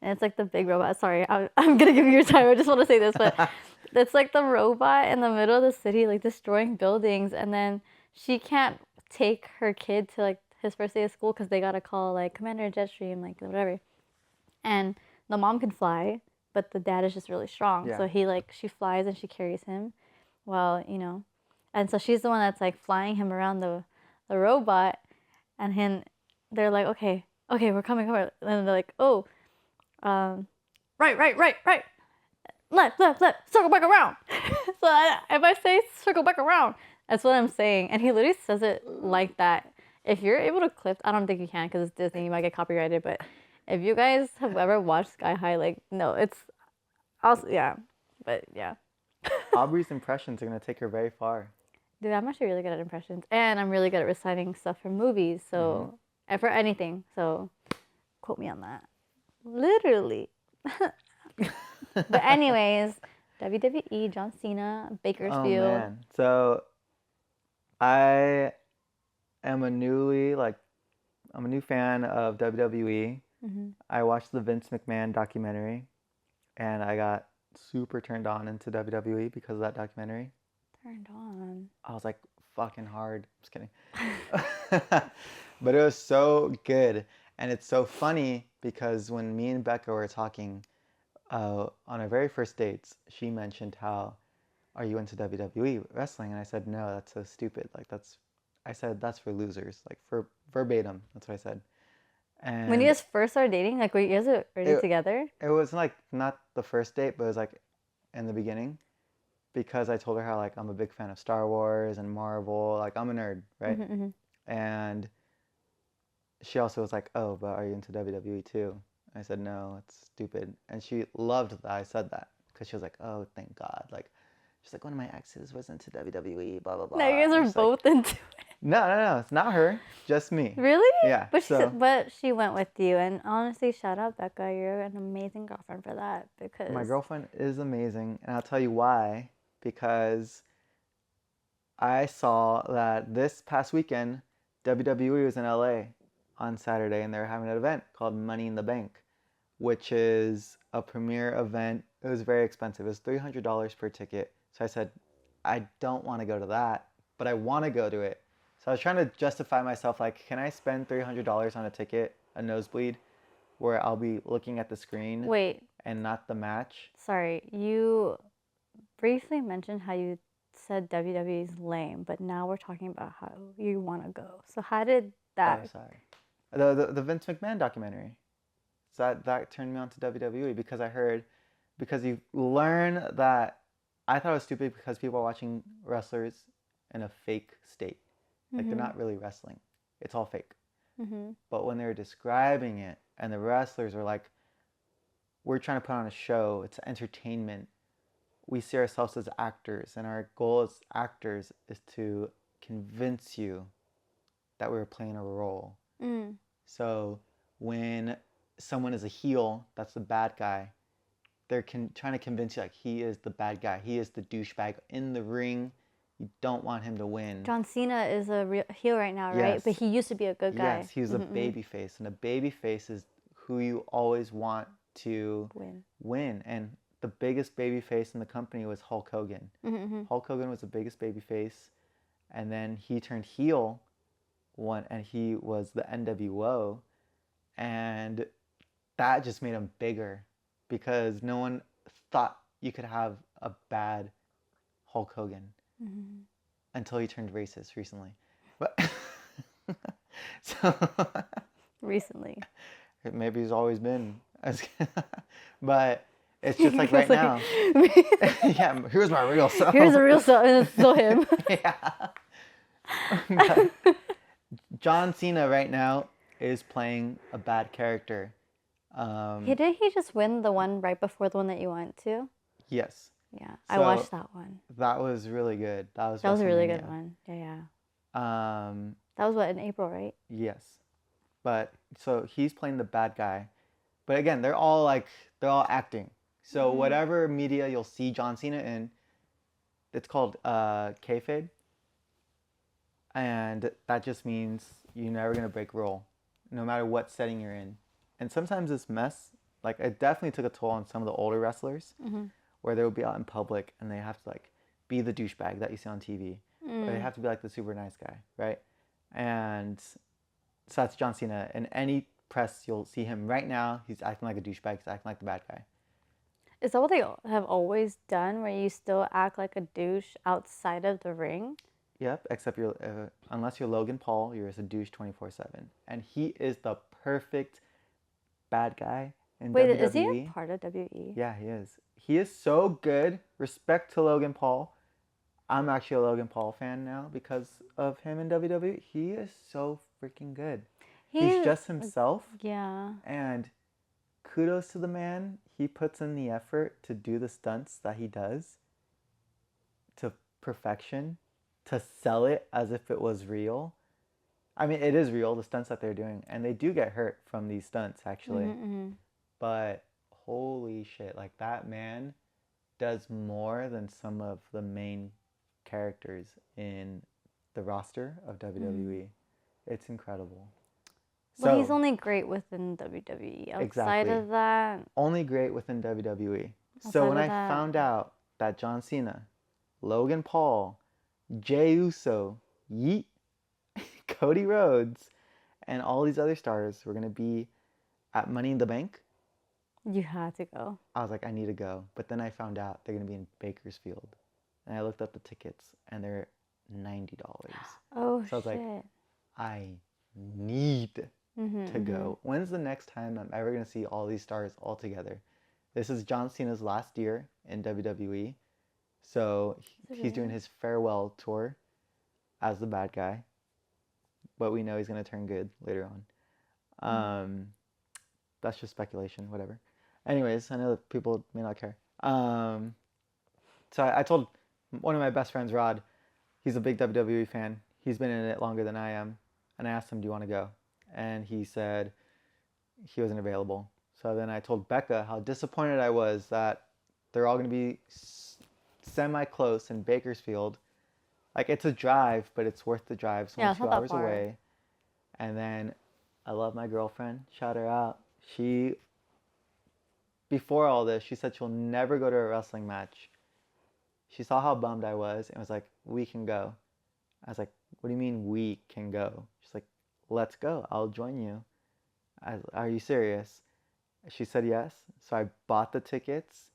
and it's like the big robot. Sorry, I'm gonna give you your time. I just want to say this, but it's like the robot in the middle of the city, like destroying buildings, and then she can't take her kid to like his first day of school because they gotta call like Commander Jetstream, like whatever, and the mom can fly, but the dad is just really strong. Yeah. So she flies and she carries him, and so she's the one that's like flying him around the robot, and they're like, okay, we're coming over, and they're like, oh, right, left, circle back around. So if I say circle back around, that's what I'm saying, and he literally says it like that. If you're able to clip, I don't think you can because it's Disney, you might get copyrighted, but if you guys have ever watched Sky High, like, no, it's also, yeah, but yeah. Aubrey's impressions are going to take her very far. Dude, I'm actually really good at impressions, and I'm really good at reciting stuff from movies, so, and for anything, so quote me on that. Literally. But anyways, WWE, John Cena, Bakersfield. Oh, man. So, I am a new fan of WWE. I watched the Vince McMahon documentary, and I got super turned on into WWE because of that documentary. Turned on? I was like, fucking hard. Just kidding. But it was so good. And it's so funny because when me and Becca were talking on our very first dates, she mentioned how, are you into WWE wrestling? And I said, no, that's so stupid. I said, that's for losers. Like, for verbatim. That's what I said. And when you guys first started dating, like, were you guys already together? It was like not the first date, but it was like in the beginning, because I told her how like I'm a big fan of Star Wars and Marvel, like I'm a nerd, right? And she also was like, oh, but are you into WWE too? I said, no, it's stupid. And she loved that I said that because she was like, oh, thank God. Like, she's like, one of my exes was into WWE, blah, blah, blah. Now you guys are both into it. No. It's not her. Just me. Really? Yeah. But she went with you, and honestly, shout out Becca. You're an amazing girlfriend for that My because girlfriend is amazing, and I'll tell you why. Because I saw that this past weekend, WWE was in LA on Saturday, and they were having an event called Money in the Bank, which is a premier event. It was very expensive. It was $300 per ticket. So I said, I don't want to go to that, but I want to go to it. So I was trying to justify myself, like, can I spend $300 on a ticket, a nosebleed, where I'll be looking at the screen wait, and not the match? sorry, you briefly mentioned how you said WWE is lame, but now we're talking about how you want to go. So how did Oh, that? sorry. The Vince McMahon documentary. So that turned me on to WWE because you learn that I thought it was stupid because people are watching wrestlers in a fake state. Like they're not really wrestling. It's all fake. Mm-hmm. But when they were describing it and the wrestlers were like, we're trying to put on a show, it's entertainment. We see ourselves as actors, and our goal as actors is to convince you that we're playing a role. Mm. So when someone is a heel, that's the bad guy, they're trying to convince you like he is the bad guy. He is the douchebag in the ring. You don't want him to win. John Cena is a real heel right now, right? Yes. But he used to be a good guy. Yes, he was a baby face, and a baby face is who you always want to win. And the biggest baby face in the company was Hulk Hogan. Hulk Hogan was the biggest baby face, and then he turned heel and he was the NWO, and that just made him bigger because no one thought you could have a bad Hulk Hogan until he turned racist recently. But so Recently. maybe he's always been but it's just like right now. Yeah, here's my real self. Here's the real self, and it's still him. Yeah. But John Cena right now is playing a bad character. Did he just win the one right before the one that you went to? Yes. Yeah, I watched that one. That was really good. That was a really good one. Yeah. That was what, in April, right? Yes. But so he's playing the bad guy. But again, they're all acting. So whatever media you'll see John Cena in, it's called kayfabe. And that just means you're never going to break rule, no matter what setting you're in. And sometimes it's mess. Like, it definitely took a toll on some of the older wrestlers, where they would be out in public and they have to, like, be the douchebag that you see on TV. Or they have to be, like, the super nice guy, right? And so that's John Cena. In any press, you'll see him right now. He's acting like a douchebag. He's acting like the bad guy. Is that what they have always done, where you still act like a douche outside of the ring? Yep, except unless you're Logan Paul, you're just a douche 24/7. And he is the perfect bad guy in WWE. Wait, is he a part of WWE? Yeah, he is. He is so good. Respect to Logan Paul. I'm actually a Logan Paul fan now because of him in WWE. He is so freaking good. He's just himself. Yeah. And kudos to the man. He puts in the effort to do the stunts that he does to perfection, to sell it as if it was real. I mean, it is real, the stunts that they're doing. And they do get hurt from these stunts, actually. But holy shit, like, that man does more than some of the main characters in the roster of WWE. It's incredible. Well, he's only great within WWE. Outside of that, only great within WWE. So when I found out that John Cena, Logan Paul, Jey Uso, Yeet, Cody Rhodes, and all these other stars were going to be at Money in the Bank, you had to go. I was like, I need to go. But then I found out they're going to be in Bakersfield. And I looked up the tickets, and they're $90. Oh, so I was like, I need to go. When's the next time I'm ever going to see all these stars all together? This is John Cena's last year in WWE. So he's doing his farewell tour as the bad guy. But we know he's going to turn good later on. That's just speculation, whatever. Anyways, I know that people may not care. So I told one of my best friends, Rod, he's a big WWE fan. he's been in it longer than I am. And I asked him, do you want to go? And he said he wasn't available. So then I told Becca how disappointed I was that they're all going to be semi-close in Bakersfield. Like, it's a drive, but it's worth the drive. It's only Yeah, it's 2 not that hours far. away. And then I love my girlfriend. Shout her out. She, before all this, she said she'll never go to a wrestling match. She saw how bummed I was and was like, we can go. I was like, what do you mean we can go? She's like, let's go. I'll join you. Are you serious? She said yes. So I bought the tickets,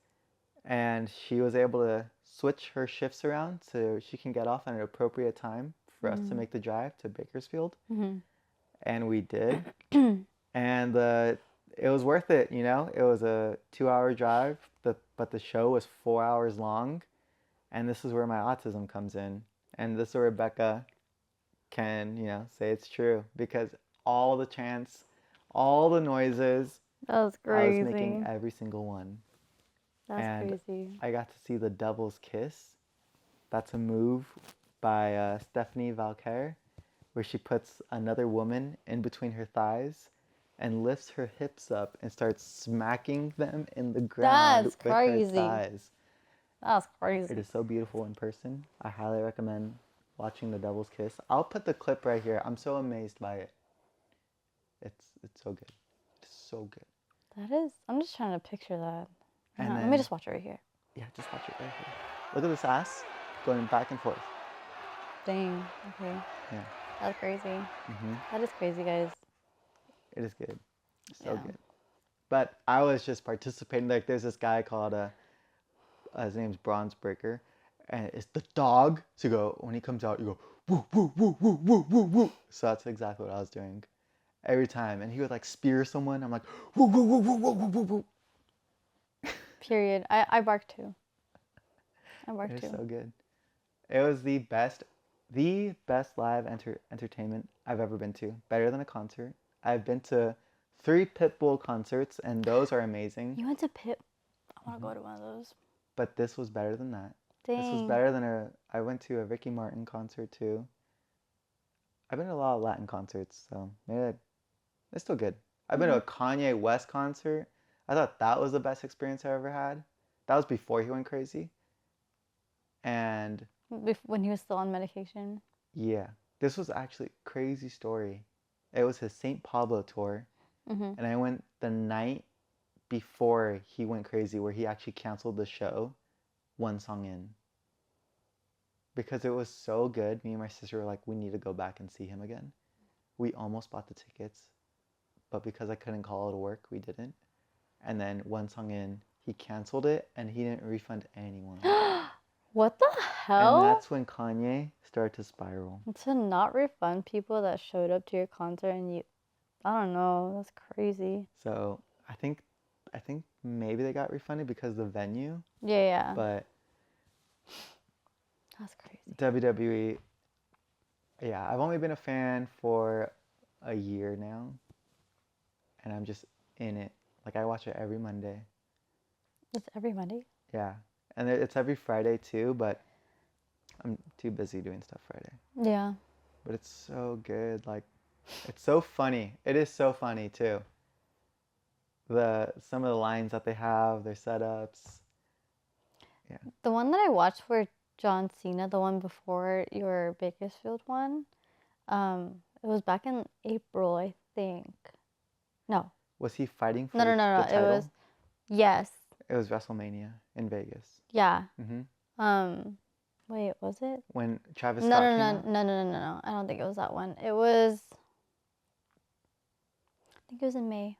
and she was able to switch her shifts around so she can get off at an appropriate time for us to make the drive to Bakersfield. Mm-hmm. And we did. And it was worth it, you know? It was a 2-hour drive, but the show was 4 hours long. And this is where my autism comes in. And this is where Rebecca can, you know, say it's true. Because all the chants, all the noises, That was I was crazy. making every single one. That's crazy. I got to see the Devil's Kiss. That's a move by Stephanie Valcaire, where she puts another woman in between her thighs and lifts her hips up and starts smacking them in the ground That's with crazy. her thighs. That's crazy. It is so beautiful in person. I highly recommend watching The Devil's Kiss. I'll put the clip right here. I'm so amazed by it. It's so good. It's so good. That is. I'm just trying to picture that. And Let then- me just watch it right here. Yeah, just watch it right here. Look at this ass going back and forth. Dang. Okay. Yeah. That's crazy. Mm-hmm. That is crazy, guys. It is good. So Yeah. good. But I was just participating. Like, there's this guy called, his name's Bronze Breaker. And it's the dog. So you go, when he comes out, you go, woo, woo, woo, woo, woo, woo, woo. So that's exactly what I was doing every time. And he would, like, spear someone. I'm like, woo, woo, woo, woo, woo, woo, woo, woo. Period. I bark too. I bark It too. is so good. It was the best live entertainment I've ever been to. Better than a concert. I've been to 3 Pitbull concerts, and those are amazing. You went to Pit. I want to go to one of those. But this was better than that. Dang. This was better than I went to a Ricky Martin concert too. I've been to a lot of Latin concerts, so maybe it's still good. I've been to a Kanye West concert. I thought that was the best experience I ever had. That was before he went crazy. And When he was still on medication. yeah, this was actually a crazy story. It was his St. Pablo tour. Mm-hmm. And I went the night before he went crazy, where he actually canceled the show 1 song in. Because it was so good, me and my sister were like, we need to go back and see him again. We almost bought the tickets, but because I couldn't call it work, we didn't. And then 1 song in, he canceled it, and he didn't refund anyone. What the hell? And that's when Kanye started to spiral. To not refund people that showed up to your concert and you, I don't know, that's crazy. So I think maybe they got refunded because of the venue, Yeah. but That's crazy. WWE, yeah, I've only been a fan for a year now, and I'm just in it. Like, I watch it every Monday. It's every Monday? Yeah, and it's every Friday too, but I'm too busy doing stuff Friday. Yeah. But it's so good. Like, it's so funny. It is so funny too. Some of the lines that they have, their setups. Yeah. The one that I watched for John Cena, the one before your Bakersfield one, it was back in April, I think. No. Was he fighting for No. the It title? was, yes. It was WrestleMania in Vegas. Yeah. Mm-hmm. Wait, was it? When Travis No. Scott came out? No. I don't think it was that one. It was, I think it was in May.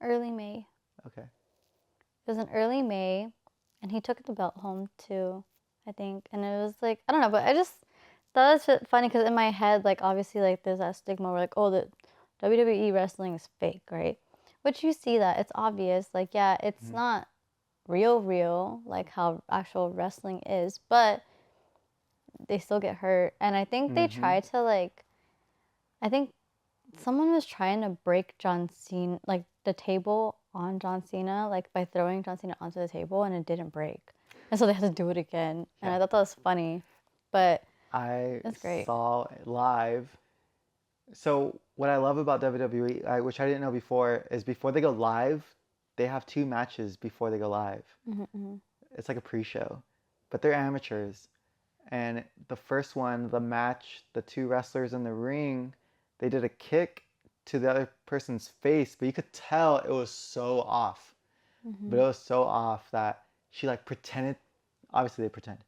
Early May. Okay. It was in early May, and he took the belt home too, I think. And it was like, I don't know, but I just thought it was funny because in my head, like, obviously, like, there's that stigma where, like, oh, the WWE wrestling is fake, right? Which you see that. It's obvious. Like, yeah, it's not real, like how actual wrestling is, but they still get hurt. And I think they try to, like, I think someone was trying to break John Cena, like, the table on John Cena, like, by throwing John Cena onto the table, and it didn't break. And so they had to do it again. And I thought that was funny. But I That's great. saw live. So what I love about WWE, which I didn't know before, is before they go live, they have 2 matches before they go live. Mm-hmm. It's like a pre-show, but they're amateurs. And the first one, the match, the 2 wrestlers in the ring, they did a kick to the other person's face, but you could tell it was so off. But it was so off that she like pretended, obviously they pretend,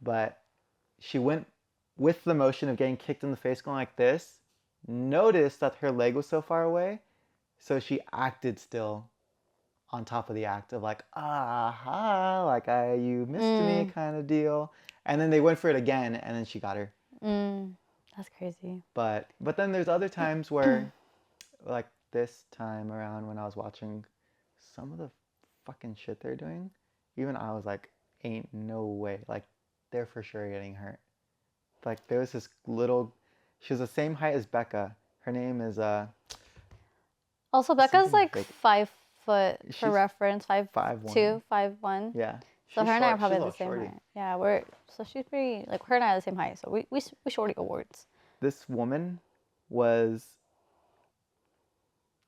but she went with the motion of getting kicked in the face going like this, noticed that her leg was so far away, so she acted still on top of the act of like, aha, like you missed me kind of deal. And then they went for it again and then she got her. That's crazy. But then there's other times where like this time around when I was watching some of the fucking shit they're doing, even I was like, ain't no way. Like they're for sure getting hurt. Like there was this little, she was the same height as Becca. Her name is Also, Becca's something like big. 5 foot for She's reference, 5'2", 5'1". 5'1". Yeah. So her and I are probably she's a the same shorty. height. Yeah, so she's pretty, like her and I are the same height. So we shorty awards. This woman was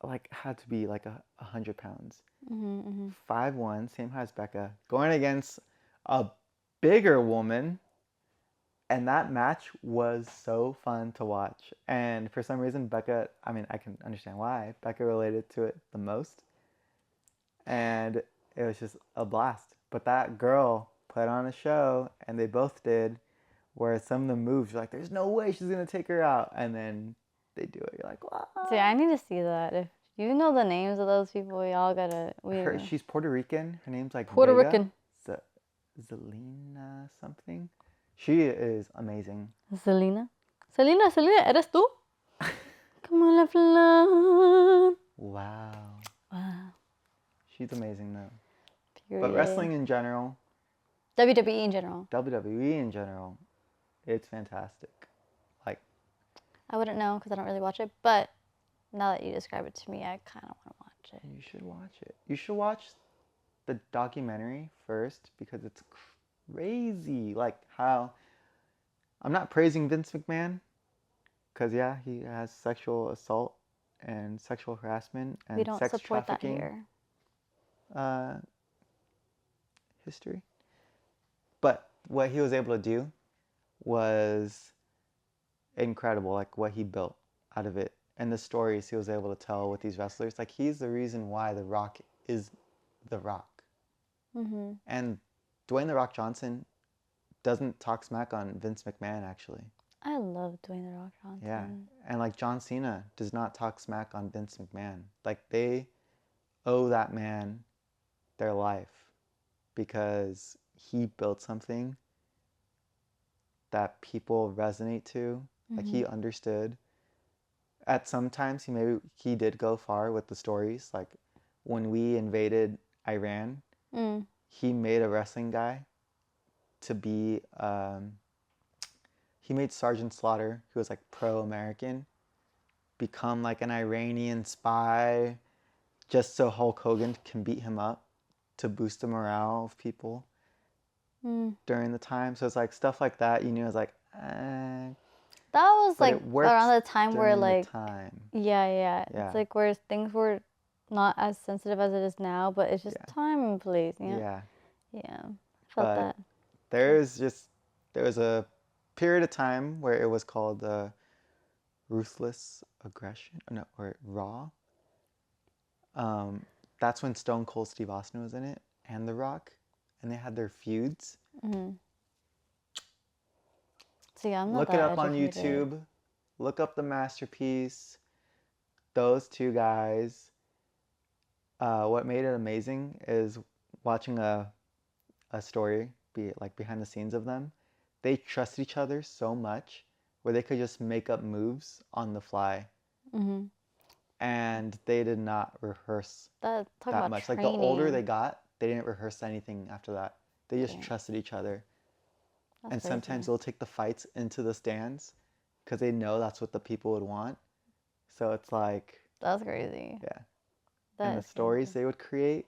like had to be like 100 pounds. 5'1", same height as Becca, going against a bigger woman. And that match was so fun to watch. And for some reason, Becca, I mean, I can understand why. Becca related to it the most. And it was just a blast. But that girl put on a show, and they both did, where some of the moves, you're like, there's no way she's going to take her out. And then they do it. You're like, wow. See, I need to see that. If you know the names of those people, y'all gotta. She's Puerto Rican. Her name's like Puerto Vega. Rican. Zelina something. She is amazing. Selena, ¿eres tú? Como la flor. Wow. Wow. She's amazing though. Period. But wrestling in general, WWE in general. WWE in general, it's fantastic. Like, I wouldn't know because I don't really watch it, but now that you describe it to me, I kind of want to watch it. you should watch it. You should watch the documentary first because it's crazy. Like how, I'm not praising Vince McMahon because yeah, he has sexual assault and sexual harassment and We don't sex support that trafficking here. History. But what he was able to do was incredible, like what he built out of it and the stories he was able to tell with these wrestlers. Like he's the reason why The Rock is The Rock. And Dwayne The Rock Johnson doesn't talk smack on Vince McMahon actually. I love Dwayne The Rock Johnson. Yeah, and like John Cena does not talk smack on Vince McMahon. Like they owe that man their life because he built something that people resonate to. Like he understood. At some times he did go far with the stories. Like when we invaded Iran, he made a wrestling guy to be he made Sergeant Slaughter, who was like pro-American, become like an Iranian spy just so Hulk Hogan can beat him up to boost the morale of people during the time. So it's like stuff like that, you know, it's like, that was like around the time where like, yeah. It's like where things were not as sensitive as it is now, but it's just time and place, you know? Yeah. Felt but that. there was a period of time where it was called Ruthless Aggression, no, or Raw. That's when Stone Cold Steve Austin was in it, and The Rock, and they had their feuds. See, I'm not Look it up on YouTube. Look up The Masterpiece. Those two guys. What made it amazing is watching a story, be like behind the scenes of them. They trusted each other so much where they could just make up moves on the fly. And they did not rehearse that much. Like the older they got, they didn't rehearse anything after that. They just trusted each other. And sometimes they'll take the fights into the stands because they know that's what the people would want. So it's like... That's crazy. Yeah. And the stories they would create,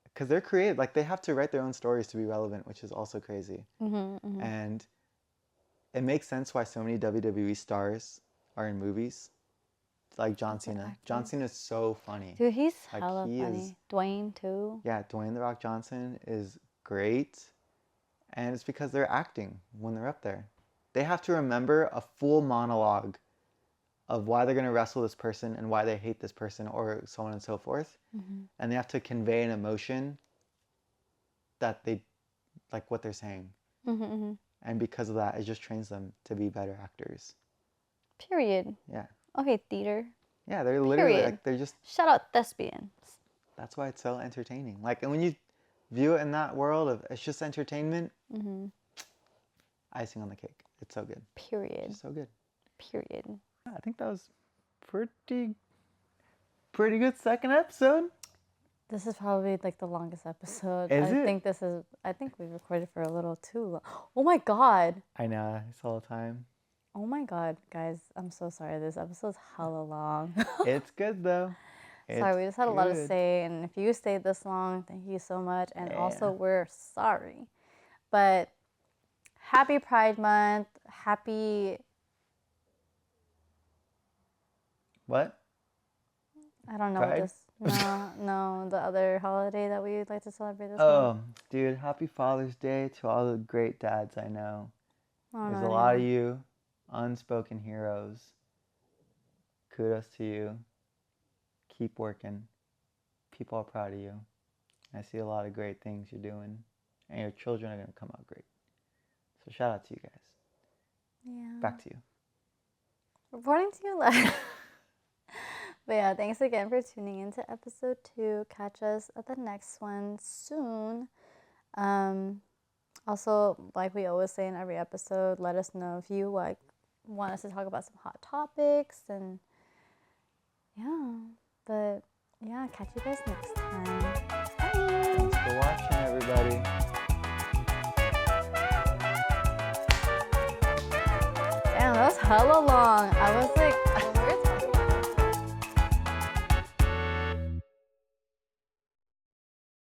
because they're creative. Like they have to write their own stories to be relevant, which is also crazy. And it makes sense why so many WWE stars are in movies. Like John Cena. John Cena is so funny. Dude, he's Like, hella he funny. is- Dwayne too. Yeah, Dwayne The Rock Johnson is great. And it's because they're acting when they're up there. They have to remember a full monologue of why they're going to wrestle this person and why they hate this person or so on and so forth. Mm-hmm. And they have to convey an emotion that they, like what they're saying. Mm-hmm, mm-hmm. And because of that, it just trains them to be better actors. Period. Yeah. Okay, theater. Yeah, they're literally Period. like, they're just, Shout out thespians. that's why it's so entertaining. Like, and when you view it in that world of it's just entertainment, Mm-hmm. icing on the cake. It's so good. Period. It's so good. Period. Yeah, I think that was pretty good second episode. This is probably like the longest episode. Is it? I think we recorded for a little too long. Oh my god. I know, it's all the time. Oh my god, guys. I'm so sorry. This episode's hella long. It's good though. Sorry, we just had a lot to good. say, and if you stayed this long, thank you so much. And also, Yeah. we're sorry. But happy Pride Month. Happy, What? I don't know Pride? what this, no, the other holiday that we like to celebrate this month. Oh, dude, happy Father's Day to all the great dads I know. Oh, There's no, a lot of yeah. you, unspoken heroes. Kudos to you. Keep working. People are proud of you. I see a lot of great things you're doing, and your children are going to come out great. So shout out to you guys. Yeah. Back to you. Reporting to you live. But yeah, thanks again for tuning into episode 2. Catch us at the next one soon. Also, like we always say in every episode, let us know if you want us to talk about some hot topics, and yeah. But yeah, catch you guys next time. Bye. Thanks for watching, everybody. Damn, that was hella long. I was like